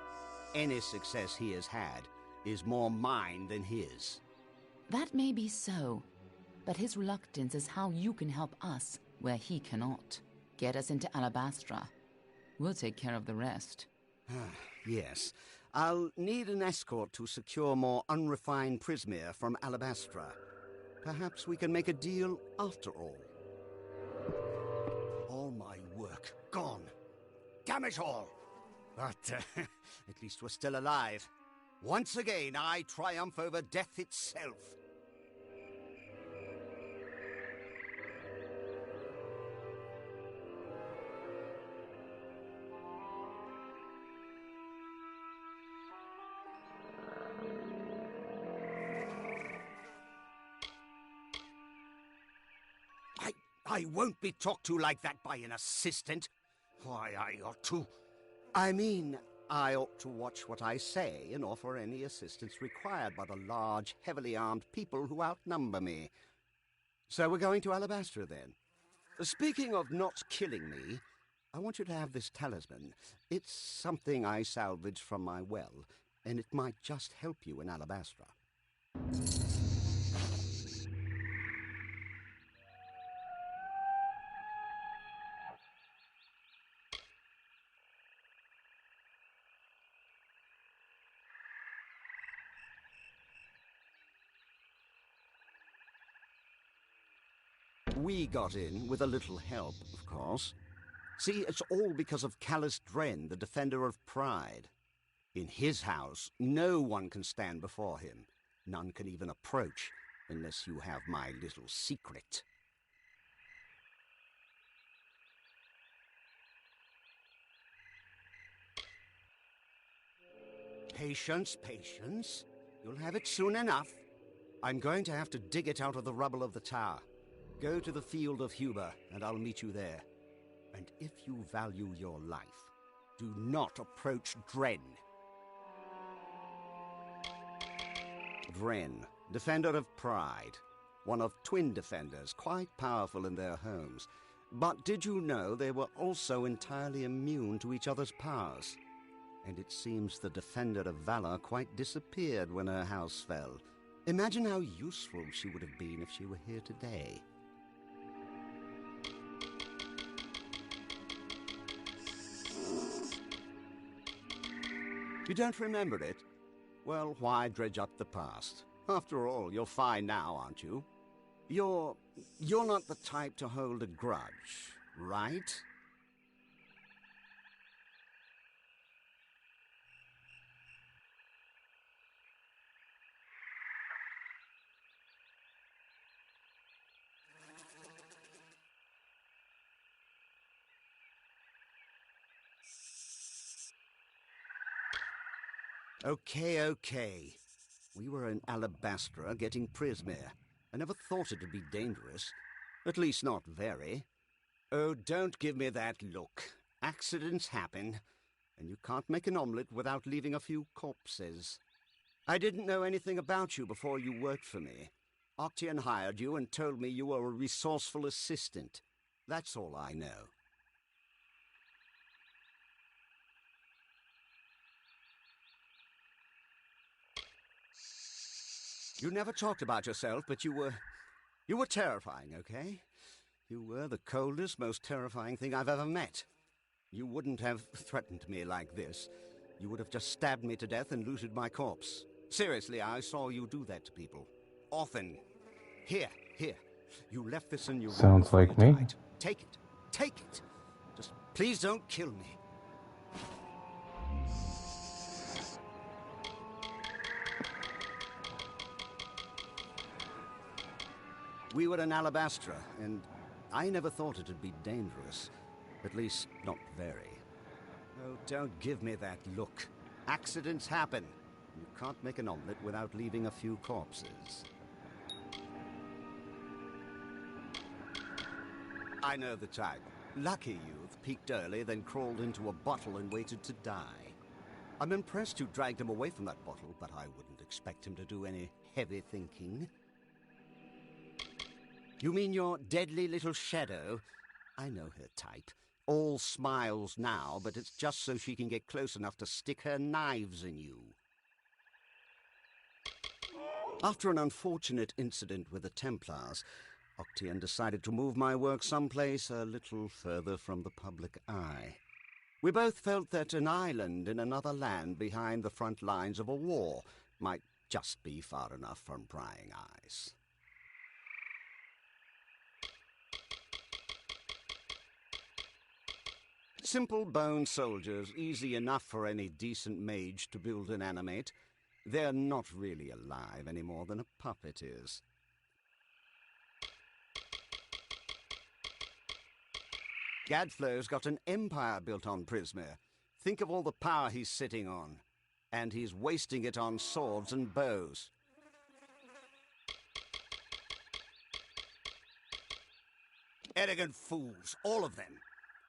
Any success he has had is more mine than his. That may be so, but his reluctance is how you can help us where he cannot. Get us into Alabastra. We'll take care of the rest. Yes. I'll need an escort to secure more unrefined prismere from Alabastra. Perhaps we can make a deal after all. All my work gone. Damn it all! But at least we're still alive. Once again, I triumph over death itself. I won't be talked to like that by an assistant. Why, I ought to... I mean, I ought to watch what I say and offer any assistance required by the large, heavily armed people who outnumber me. So we're going to Alabastra, then. Speaking of not killing me, I want you to have this talisman. It's something I salvaged from my well, and it might just help you in Alabastra. We got in with a little help, of course. See, it's all because of Callus Dren, the defender of pride. In his house, no one can stand before him. None can even approach, unless you have my little secret. Patience, patience. You'll have it soon enough. I'm going to have to dig it out of the rubble of the tower. Go to the field of Huber, and I'll meet you there. And if you value your life, do not approach Dren. Dren, defender of pride. One of twin defenders, quite powerful in their homes. But did you know they were also entirely immune to each other's powers? And it seems the defender of valor quite disappeared when her house fell. Imagine how useful she would have been if she were here today. You don't remember it? Well, why dredge up the past? After all, you're fine now, aren't you? You're not the type to hold a grudge, right? Okay. We were in Alabastra getting prismere. I never thought it'd be dangerous. At least not very. Oh, don't give me that look. Accidents happen, and you can't make an omelette without leaving a few corpses. I didn't know anything about you before you worked for me. Octian hired you and told me you were a resourceful assistant. That's all I know. You never talked about yourself, but you were terrifying, okay? You were the coldest, most terrifying thing I've ever met. You wouldn't have threatened me like this. You would have just stabbed me to death and looted my corpse. Seriously, I saw you do that to people. Often. Here. You left this in your room. Sounds like me. Died. Take it. Just please don't kill me. We were in Alabastra, and I never thought it'd be dangerous. At least, not very. Oh, don't give me that look. Accidents happen. You can't make an omelette without leaving a few corpses. I know the type. Lucky youth, peaked early, then crawled into a bottle and waited to die. I'm impressed you dragged him away from that bottle, but I wouldn't expect him to do any heavy thinking. You mean your deadly little shadow? I know her type. All smiles now, but it's just so she can get close enough to stick her knives in you. After an unfortunate incident with the Templars, Octian decided to move my work someplace a little further from the public eye. We both felt that an island in another land behind the front lines of a war might just be far enough from prying eyes. Simple bone soldiers, easy enough for any decent mage to build and animate. They're not really alive any more than a puppet is. Gadflow's got an empire built on Prismir. Think of all the power he's sitting on. And he's wasting it on swords and bows. Arrogant fools, all of them.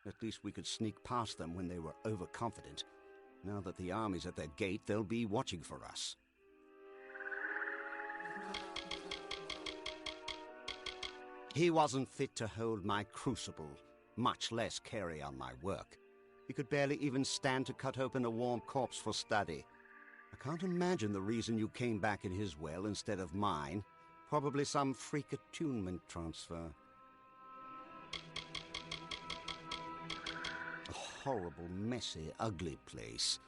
At least we could sneak past them when they were overconfident. Now that the army's at their gate, they'll be watching for us. He wasn't fit to hold my crucible, much less carry on my work. He could barely even stand to cut open a warm corpse for study. I can't imagine the reason you came back in his well instead of mine. Probably some freak attunement transfer. A horrible, messy, ugly place.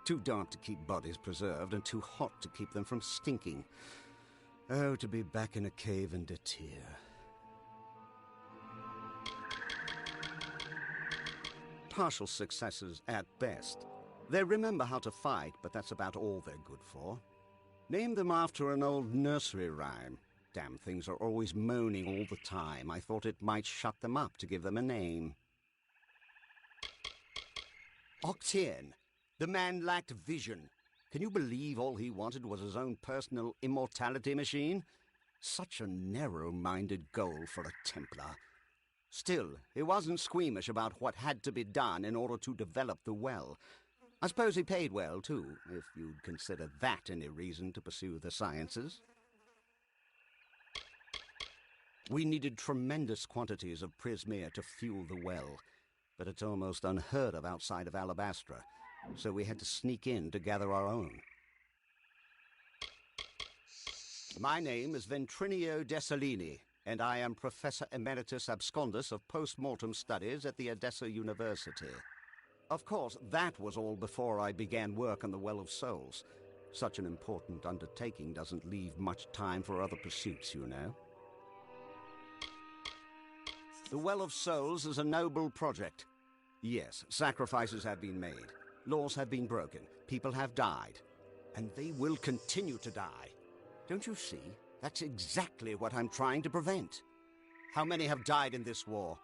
Too dark to keep bodies preserved and too hot to keep them from stinking. Oh, to be back in a cave and a tear. Partial successes at best. They remember how to fight, but that's about all they're good for. Named them after an old nursery rhyme. Damn things are always moaning all the time. I thought it might shut them up to give them a name. Octian. The man lacked vision. Can you believe all he wanted was his own personal immortality machine? Such a narrow-minded goal for a Templar. Still, he wasn't squeamish about what had to be done in order to develop the well. I suppose he paid well, too, if you'd consider that any reason to pursue the sciences. We needed tremendous quantities of Prismir to fuel the well, but it's almost unheard of outside of Alabastra, so we had to sneak in to gather our own. My name is Ventrinio Dessalini, and I am Professor Emeritus Abscondus of Post-Mortem Studies at the Odessa University. Of course, that was all before I began work on the Well of Souls. Such an important undertaking doesn't leave much time for other pursuits, you know. The Well of Souls is a noble project. Yes, sacrifices have been made. Laws have been broken. People have died. And they will continue to die. Don't you see? That's exactly what I'm trying to prevent. How many have died in this war?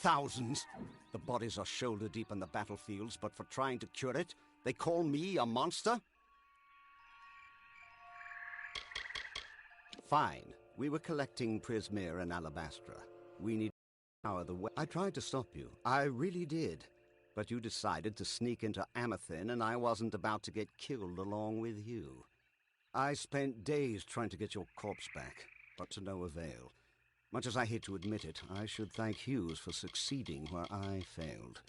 Thousands. The bodies are shoulder deep in the battlefields, but for trying to cure it, they call me a monster? Fine. We were collecting Prismir and Alabastra. We need to power the well. I tried to stop you. I really did. But you decided to sneak into Amethyst, and I wasn't about to get killed along with you. I spent days trying to get your corpse back, but to no avail. Much as I hate to admit it, I should thank Hughes for succeeding where I failed.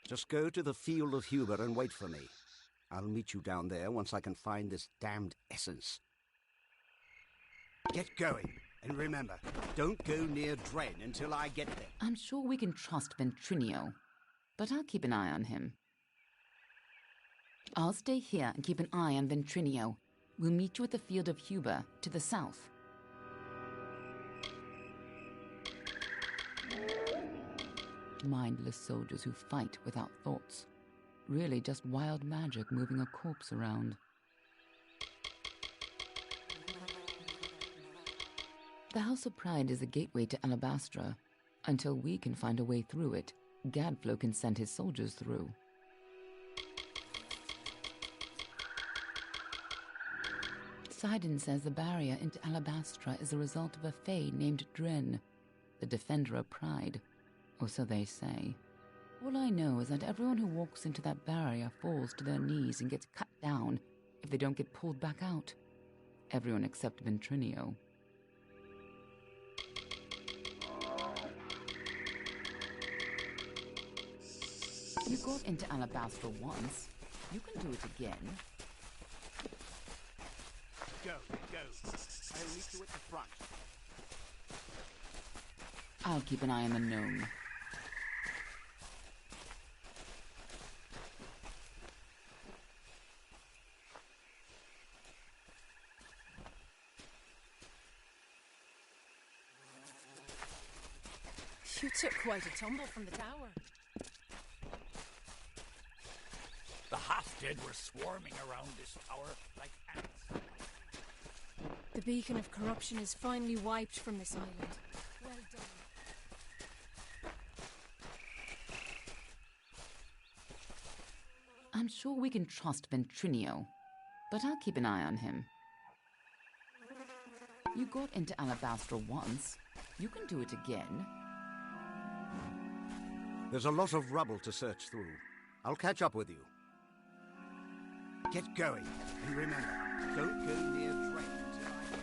Just go to the Field of Huber and wait for me. I'll meet you down there once I can find this damned essence. Get going, and remember, don't go near Dren until I get there. I'm sure we can trust Ventrinio, but I'll keep an eye on him. I'll stay here and keep an eye on Ventrinio. We'll meet you at the field of Huber, to the south. Mindless soldiers who fight without thoughts. Really just wild magic moving a corpse around. The House of Pride is the gateway to Alabastra. Until we can find a way through it, Gadflow can send his soldiers through. Sidon says the barrier into Alabastra is a result of a fae named Dren, the defender of pride, or so they say. All I know is that everyone who walks into that barrier falls to their knees and gets cut down if they don't get pulled back out. Everyone except Ventrinio. You got into Alabastra once. You can do it again. Go. I'll meet you at the front. I'll keep an eye on the gnome. You took quite a tumble from the tower. The half-dead were swarming around this tower like ants. The beacon of corruption is finally wiped from this island. Well done. I'm sure we can trust Ventrinio, but I'll keep an eye on him. You got into Alabastra once. You can do it again. There's a lot of rubble to search through. I'll catch up with you. Get going, and remember, don't go near Dren until I get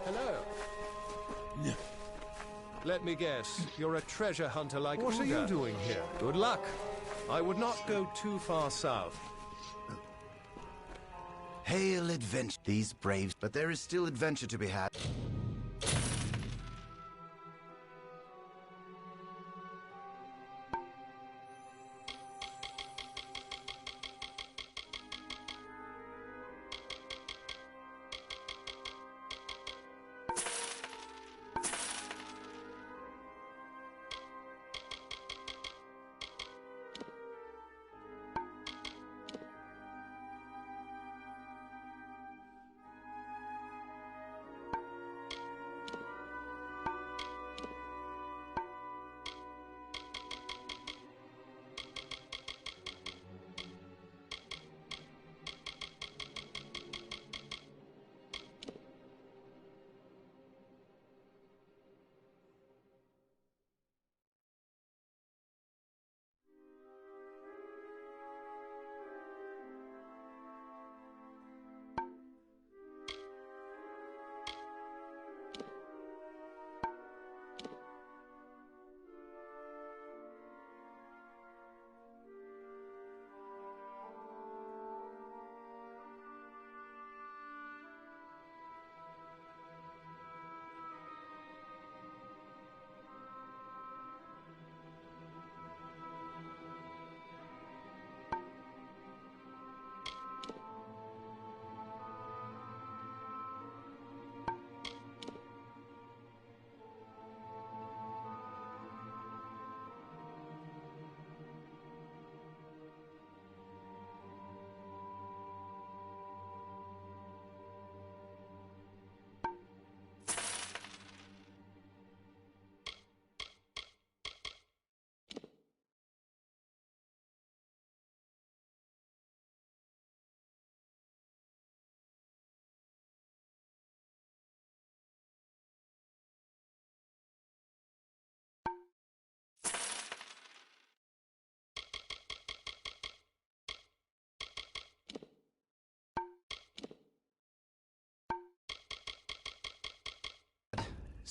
Hello. Let me guess, you're a treasure hunter like What are you Uga. doing here? Good luck. I would not go too far south. Hail adventure, these braves, but there is still adventure to be had.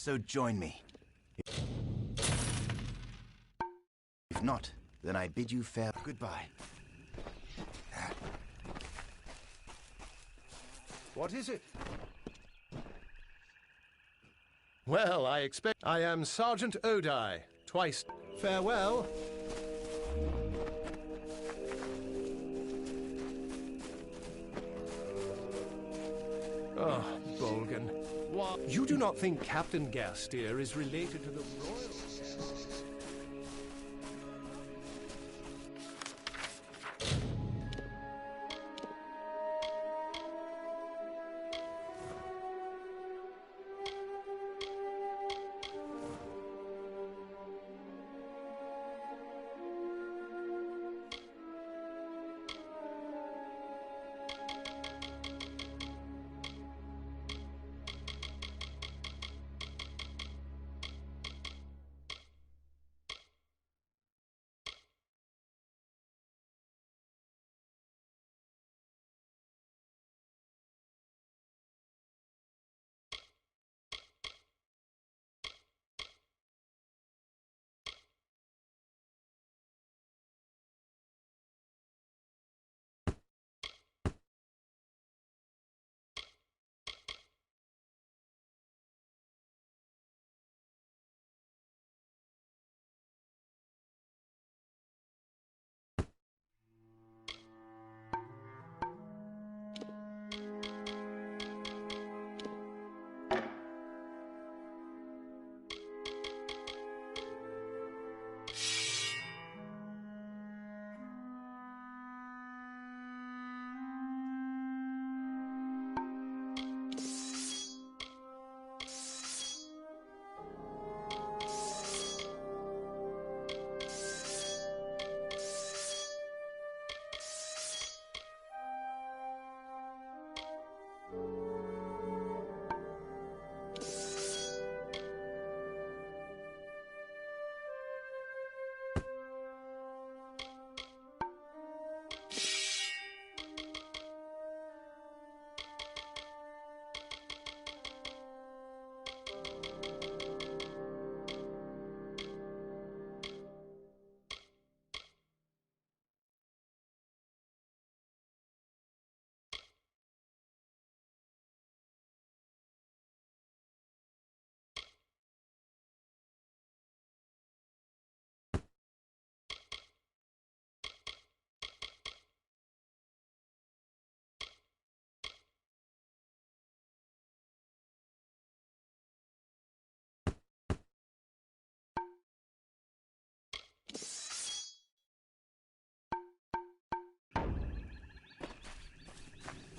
so join me. If not, then I bid you fair goodbye. What is it? Well, I expect I am Sergeant Odai. Twice. Farewell. Oh, Bolgan. What? You do not think Captain Gastier is related to the royal...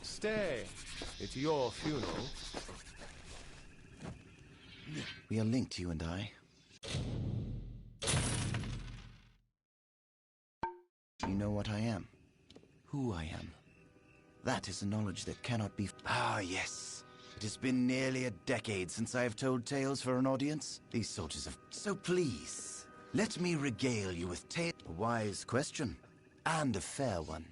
Stay. It's your funeral. We are linked, you and I. You know what I am. Who I am. That is a knowledge that cannot be... Ah, yes. It has been nearly a decade since I have told tales for an audience. These soldiers have... So please, let me regale you with tales. A wise question. And a fair one.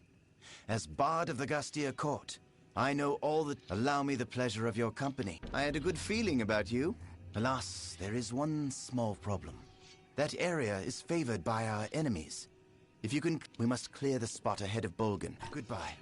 As Bard of the Gastier Court, I know all that... Allow me the pleasure of your company. I had a good feeling about you. Alas, there is one small problem. That area is favored by our enemies. If you can... We must clear the spot ahead of Bolgan. Goodbye.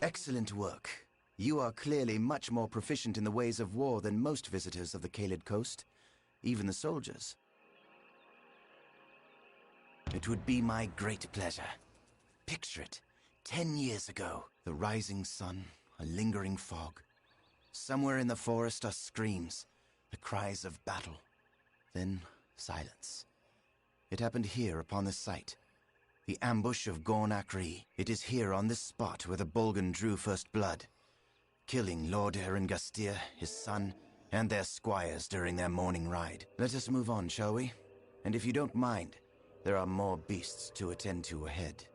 Excellent work. You are clearly much more proficient in the ways of war than most visitors of the Caelid coast, even the soldiers. It would be my great pleasure. Picture it. 10 years ago, the rising sun, a lingering fog. Somewhere in the forest are screams, the cries of battle. Then, silence. It happened here upon this site. The ambush of Gorn Akri. It is here on this spot where the Bolgan drew first blood, killing Lord Eren Gastir, his son, and their squires during their morning ride. Let us move on, shall we? And if you don't mind, there are more beasts to attend to ahead.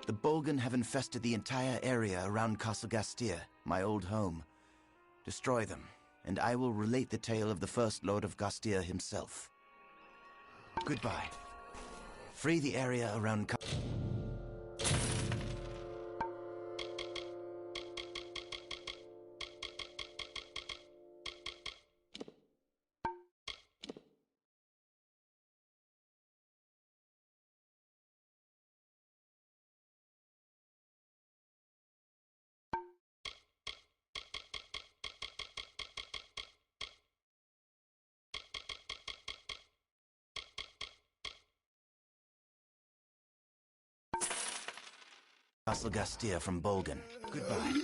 The Bolgan have infested the entire area around Castle Gastir, my old home. Destroy them, and I will relate the tale of the first Lord of Gastir himself. Goodbye. Free the area around Castle Gastir from Bolgan. Goodbye.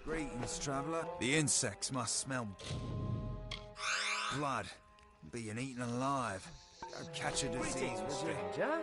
Greetings, traveller. The insects must smell blood, being eaten alive. Go catch a disease, stranger.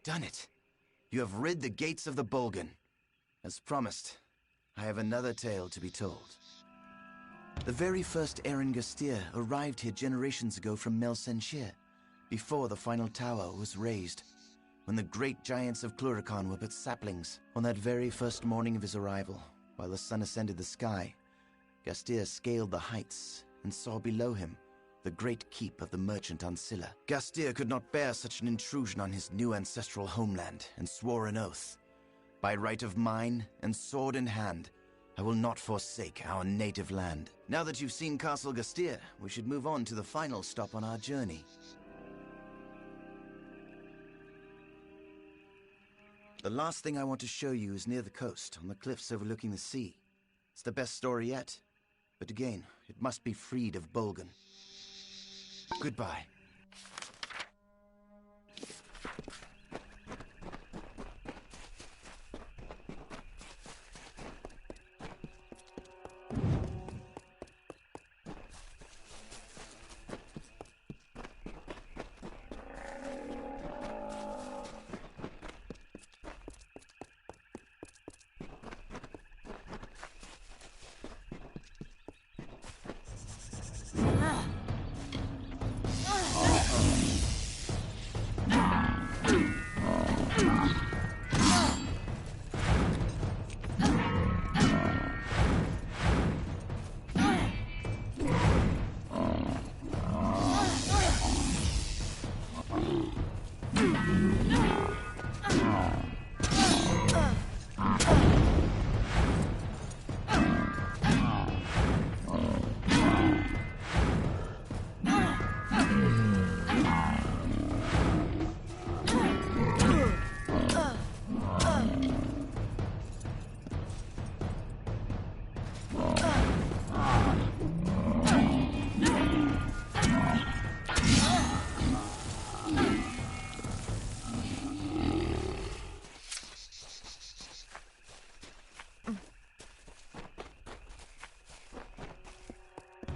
done it. You have rid the gates of the Bolgan. As promised, I have another tale to be told. The very first Eren Gastir arrived here generations ago from Mel Senshir, before the final tower was raised, when the great giants of Cluracan were but saplings. On that very first morning of his arrival, while the sun ascended the sky, Gastir scaled the heights and saw below him the great keep of the merchant Ancilla. Gastir could not bear such an intrusion on his new ancestral homeland, and swore an oath. By right of mine, and sword in hand, I will not forsake our native land. Now that you've seen Castle Gastir, we should move on to the final stop on our journey. The last thing I want to show you is near the coast, on the cliffs overlooking the sea. It's the best story yet, but again, it must be freed of Bolgan. Goodbye.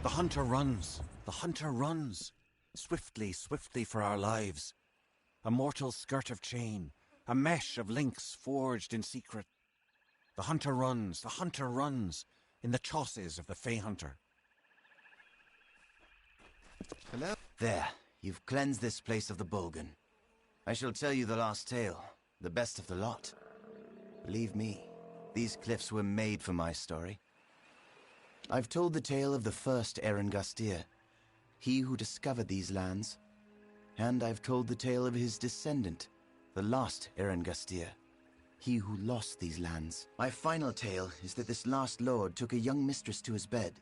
The hunter runs. The hunter runs. Swiftly, swiftly for our lives. A mortal skirt of chain. A mesh of links forged in secret. The hunter runs. The hunter runs. In the chausses of the Fey Hunter. Hello? There. You've cleansed this place of the Bolgan. I shall tell you the last tale. The best of the lot. Believe me, these cliffs were made for my story. I've told the tale of the first Eren Gastir, he who discovered these lands. And I've told the tale of his descendant, the last Eren Gastir, he who lost these lands. My final tale is that this last lord took a young mistress to his bed,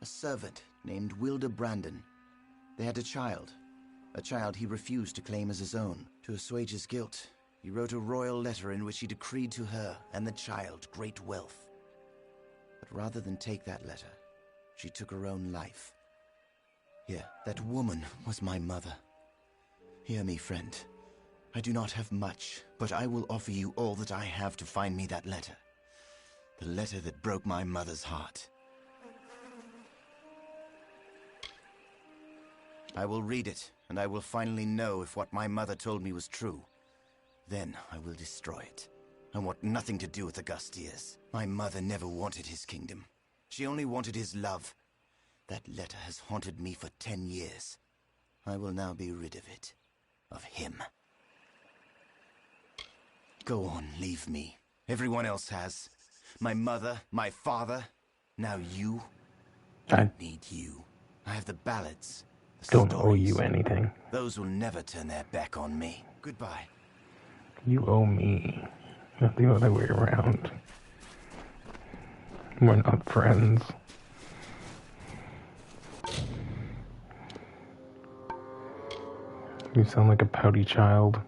a servant named Wilda Brandon. They had a child he refused to claim as his own. To assuage his guilt, he wrote a royal letter in which he decreed to her and the child great wealth. But rather than take that letter, she took her own life. Here, that woman was my mother. Hear me, friend. I do not have much, but I will offer you all that I have to find me that letter. The letter that broke my mother's heart. I will read it, and I will finally know if what my mother told me was true. Then I will destroy it. I want nothing to do with the Gastirs. My mother never wanted his kingdom. She only wanted his love. That letter has haunted me for 10 years. I will now be rid of it. Of him. Go on, leave me. Everyone else has. My mother, my father. Now you. I need you. I have the ballads. Don't owe you anything. Those will never turn their back on me. Goodbye. You owe me. Not the other way around. We're not friends. You sound like a pouty child.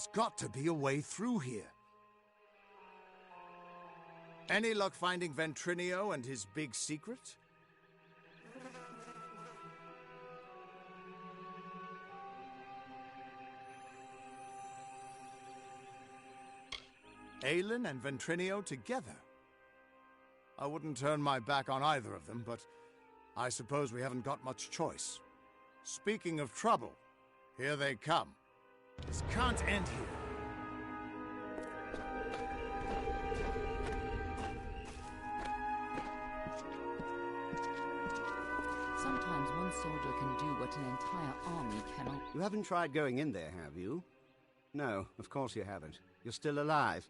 There's got to be a way through here. Any luck finding Ventrinio and his big secret? Aelin and Ventrinio together? I wouldn't turn my back on either of them, but I suppose we haven't got much choice. Speaking of trouble, here they come. This can't end here. Sometimes one soldier can do what an entire army cannot. You haven't tried going in there, have you? No, of course you haven't. You're still alive.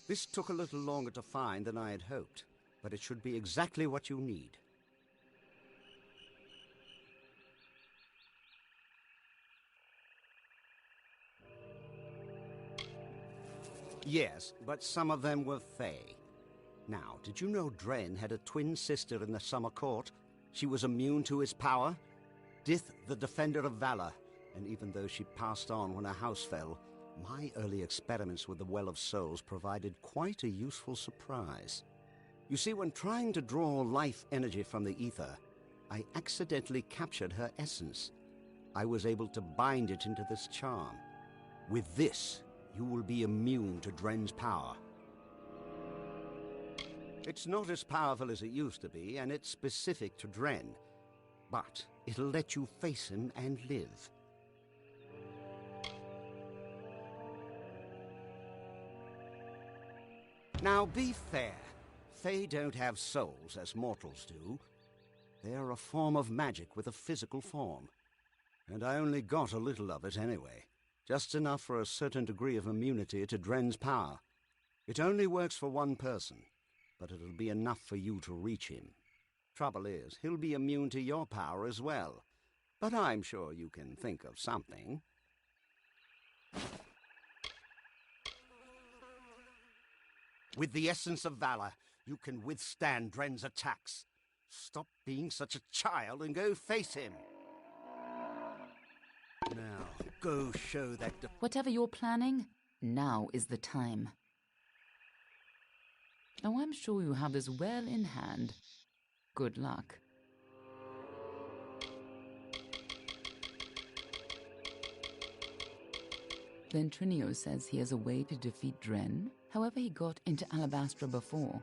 This took a little longer to find than I had hoped, but it should be exactly what you need. Yes, but some of them were Fae. Now, did you know Dren had a twin sister in the Summer Court? She was immune to his power? Dith, the Defender of Valor. And even though she passed on when her house fell, my early experiments with the Well of Souls provided quite a useful surprise. You see, when trying to draw life energy from the ether, I accidentally captured her essence. I was able to bind it into this charm. With this, you will be immune to Dren's power. It's not as powerful as it used to be, and it's specific to Dren. But it'll let you face him and live. Now, be fair. Fae don't have souls as mortals do. They're a form of magic with a physical form. And I only got a little of it anyway. Just enough for a certain degree of immunity to Dren's power. It only works for one person, but it'll be enough for you to reach him. Trouble is, he'll be immune to your power as well. But I'm sure you can think of something. With the essence of valor, you can withstand Dren's attacks. Stop being such a child and go face him. Now, go show that... Whatever you're planning, now is the time. Now I'm sure you have this well in hand. Good luck. Ventrinio says he has a way to defeat Dren. However he got into Alabastra before,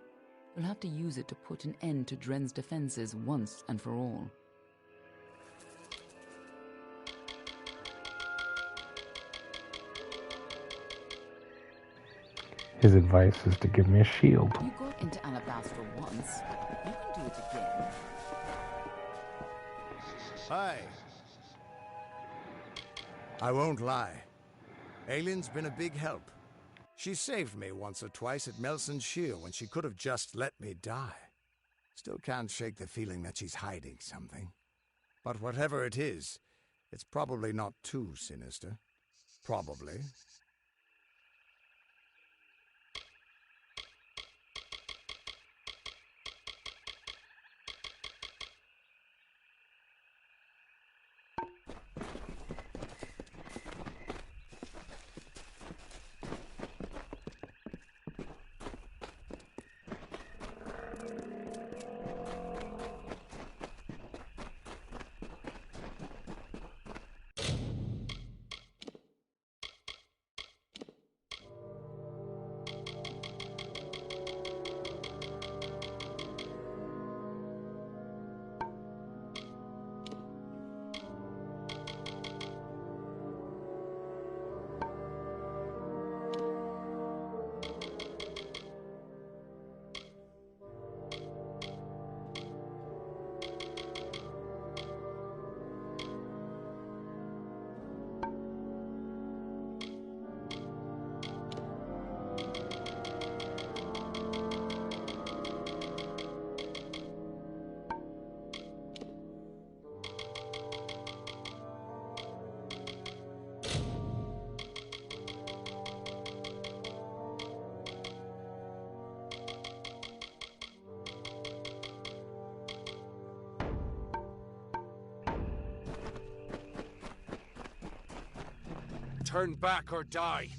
we'll have to use it to put an end to Dren's defenses once and for all. His advice is to give me a shield. You got into Alabastra once. You can do it again. Hi. I won't lie. Aylin's been a big help. She saved me once or twice at Melson's Shield when she could have just let me die. Still can't shake the feeling that she's hiding something. But whatever it is, it's probably not too sinister. Probably. Turn back or die.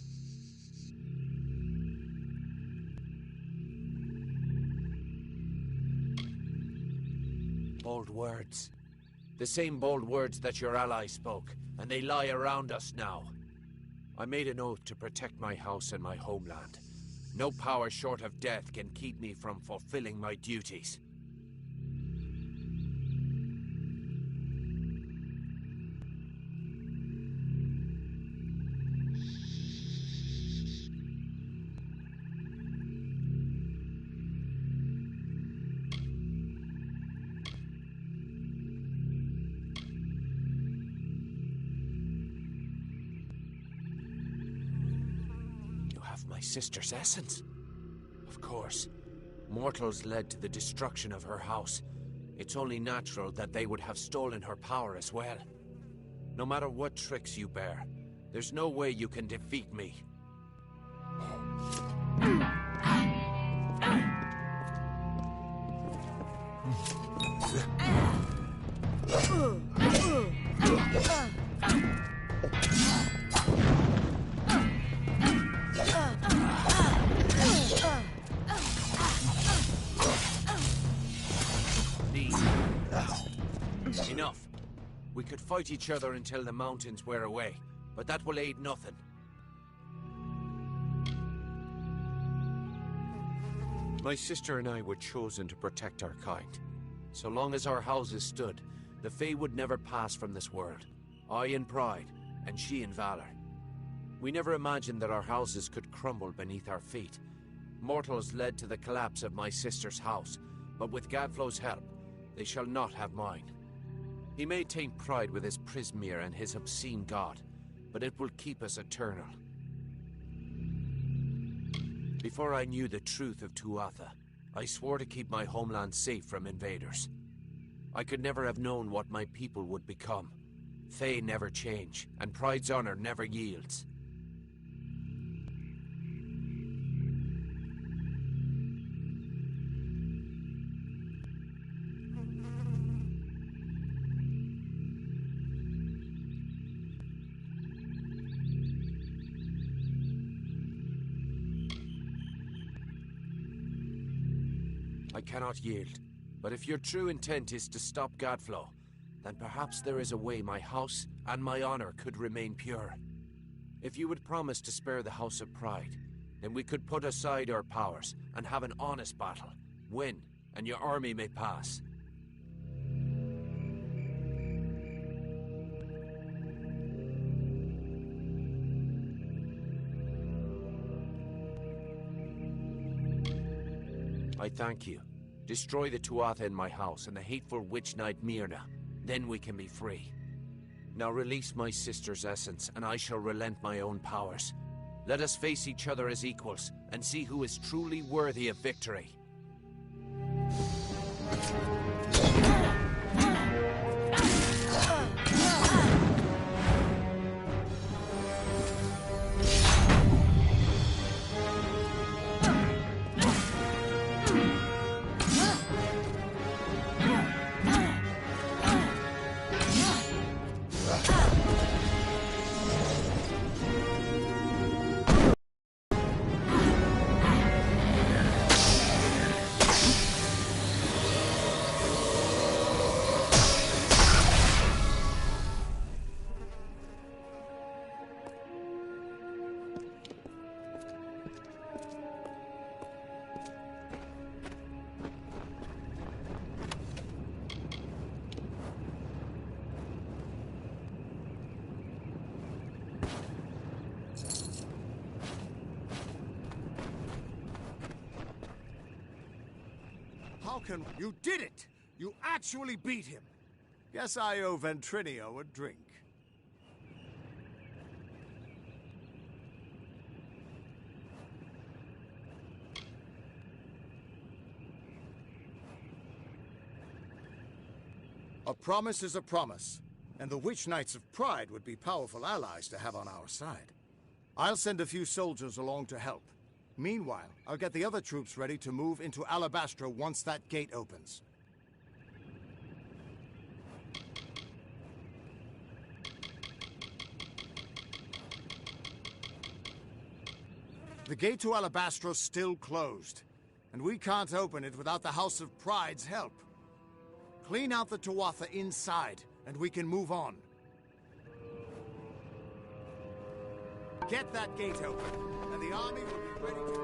words. The same bold words that your ally spoke, and they lie around us now. I made an oath to protect my house and my homeland. No power short of death can keep me from fulfilling my duties. My sister's essence? Of course. Mortals led to the destruction of her house. It's only natural that they would have stolen her power as well. No matter what tricks you bear, there's no way you can defeat me. Enough. We could fight each other until the mountains wear away, but that will aid nothing. My sister and I were chosen to protect our kind. So long as our houses stood, the Fae would never pass from this world. I in pride, and she in valor. We never imagined that our houses could crumble beneath our feet. Mortals led to the collapse of my sister's house, but with Gadflow's help, they shall not have mine. He may taint pride with his Prismere and his obscene god, but it will keep us eternal. Before I knew the truth of Tuatha, I swore to keep my homeland safe from invaders. I could never have known what my people would become. Fae never change, and pride's honor never yields. I cannot yield, but if your true intent is to stop Gadflow, then perhaps there is a way my house and my honor could remain pure. If you would promise to spare the House of Pride, then we could put aside our powers and have an honest battle. Win, and your army may pass. I thank you. Destroy the Tuatha in my house and the hateful witch knight Myrna. Then we can be free. Now release my sister's essence, and I shall relent my own powers. Let us face each other as equals, and see who is truly worthy of victory. How can... You did it! You actually beat him! Guess I owe Ventrinio a drink. A promise is a promise, and the Witch Knights of Pride would be powerful allies to have on our side. I'll send a few soldiers along to help. Meanwhile, I'll get the other troops ready to move into Alabastra once that gate opens. The gate to Alabastra's still closed, and we can't open it without the House of Pride's help. Clean out the Tuatha inside, and we can move on. Get that gate open, and the army will be ready to go.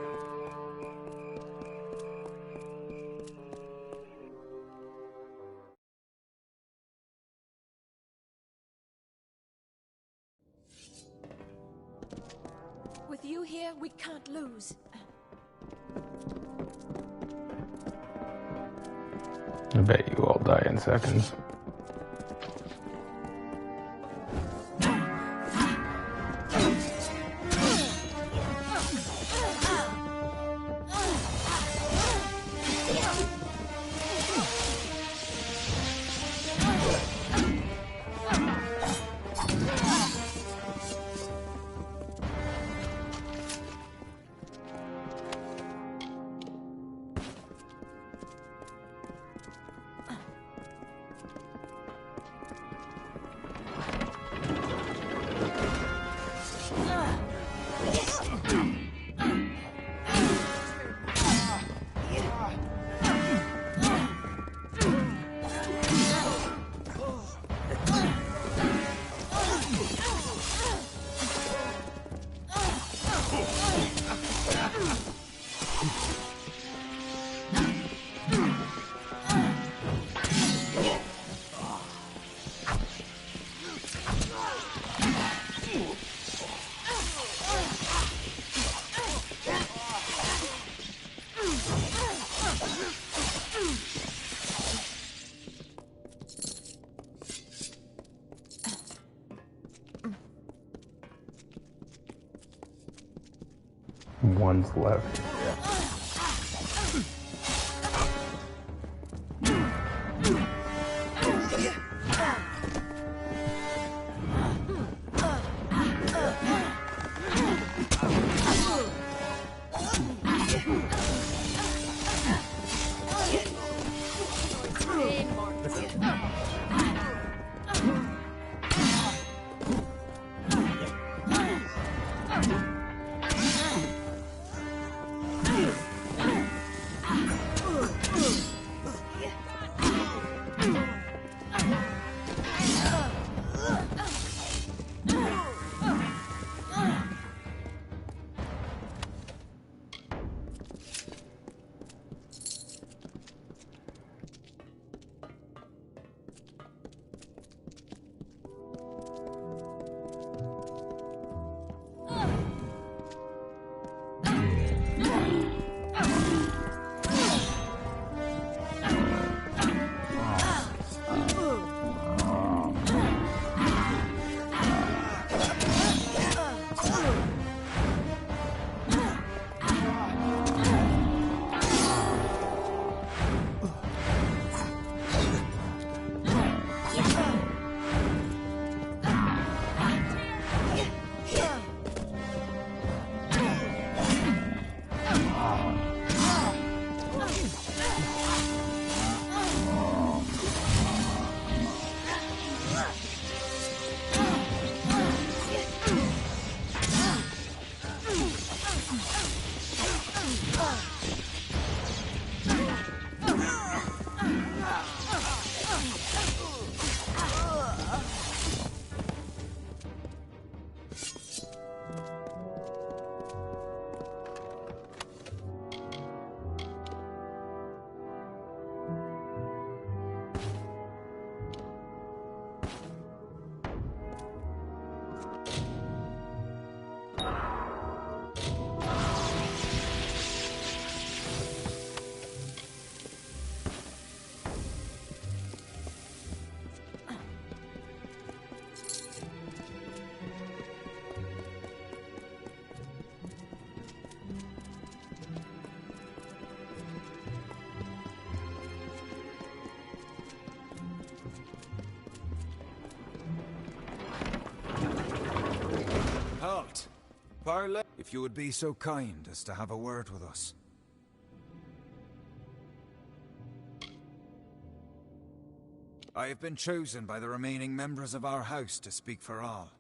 With you here, we can't lose. I bet you all die in seconds. One's left. Halt! Parley, if you would be so kind as to have a word with us. I have been chosen by the remaining members of our house to speak for all.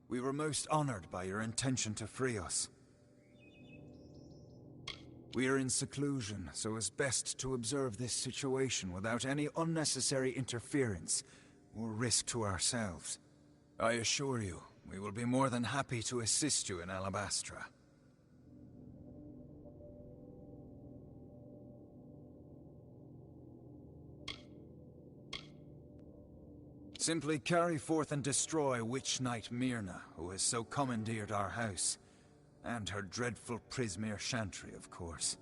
We were most honored by your intention to free us. We are in seclusion, so it's best to observe this situation without any unnecessary interference or risk to ourselves. I assure you, we will be more than happy to assist you in Alabastra. Simply carry forth and destroy Witch Knight Myrna, who has so commandeered our house. And her dreadful Prismere Chantry, of course.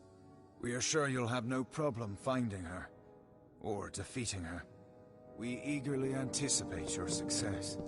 We are sure you'll have no problem finding her, or defeating her. We eagerly anticipate your success.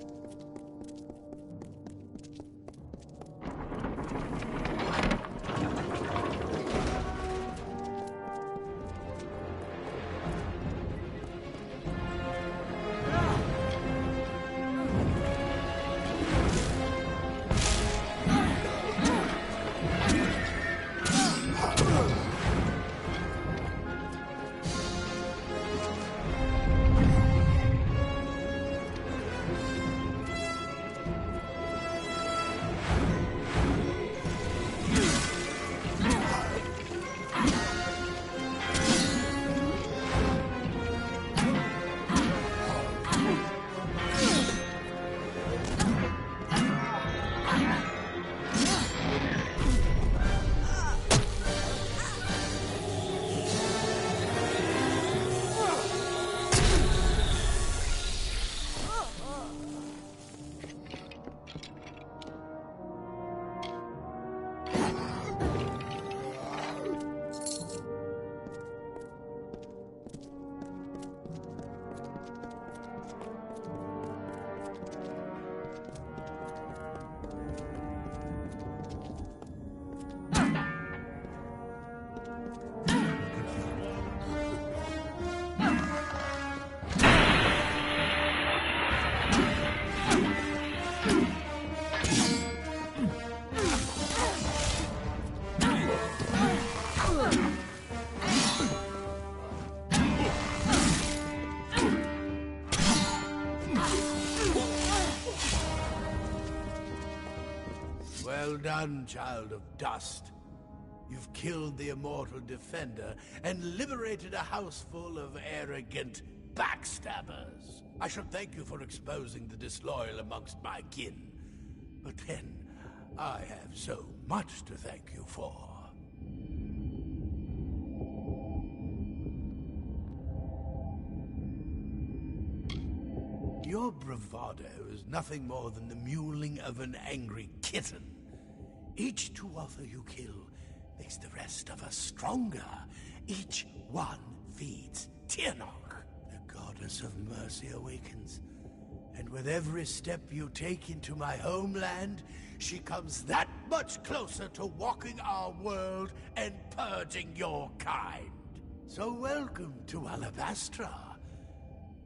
Well done, child of dust. You've killed the immortal defender and liberated a house full of arrogant backstabbers. I should thank you for exposing the disloyal amongst my kin. But then, I have so much to thank you for. Your bravado is nothing more than the mewling of an angry kitten. Each Tuatha you kill makes the rest of us stronger. Each one feeds Tirnoch. The goddess of mercy awakens. And with every step you take into my homeland, she comes that much closer to walking our world and purging your kind. So welcome to Alabastra.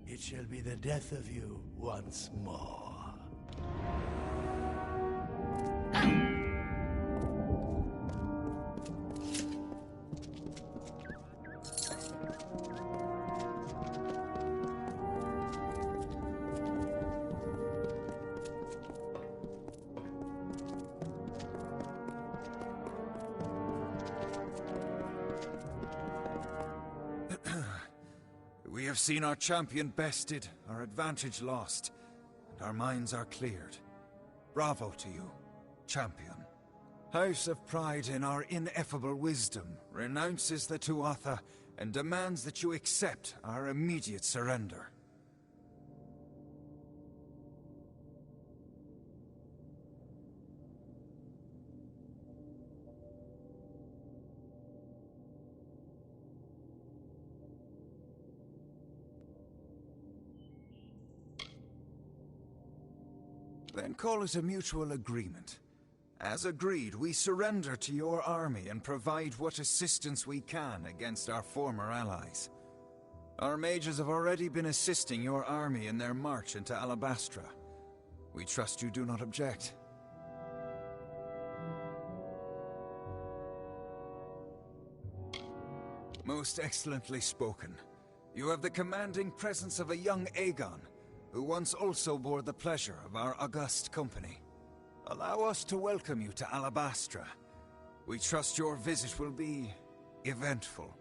It shall be the death of you once more. We have seen our champion bested, our advantage lost, and our minds are cleared. Bravo to you, champion. House of Pride in our ineffable wisdom renounces the Tuatha and demands that you accept our immediate surrender. Then call it a mutual agreement. As agreed, we surrender to your army and provide what assistance we can against our former allies. Our mages have already been assisting your army in their march into Alabastra. We trust you do not object. Most excellently spoken. You have the commanding presence of a young Aegon, who once also bore the pleasure of our august company. Allow us to welcome you to Alabastra. We trust your visit will be eventful.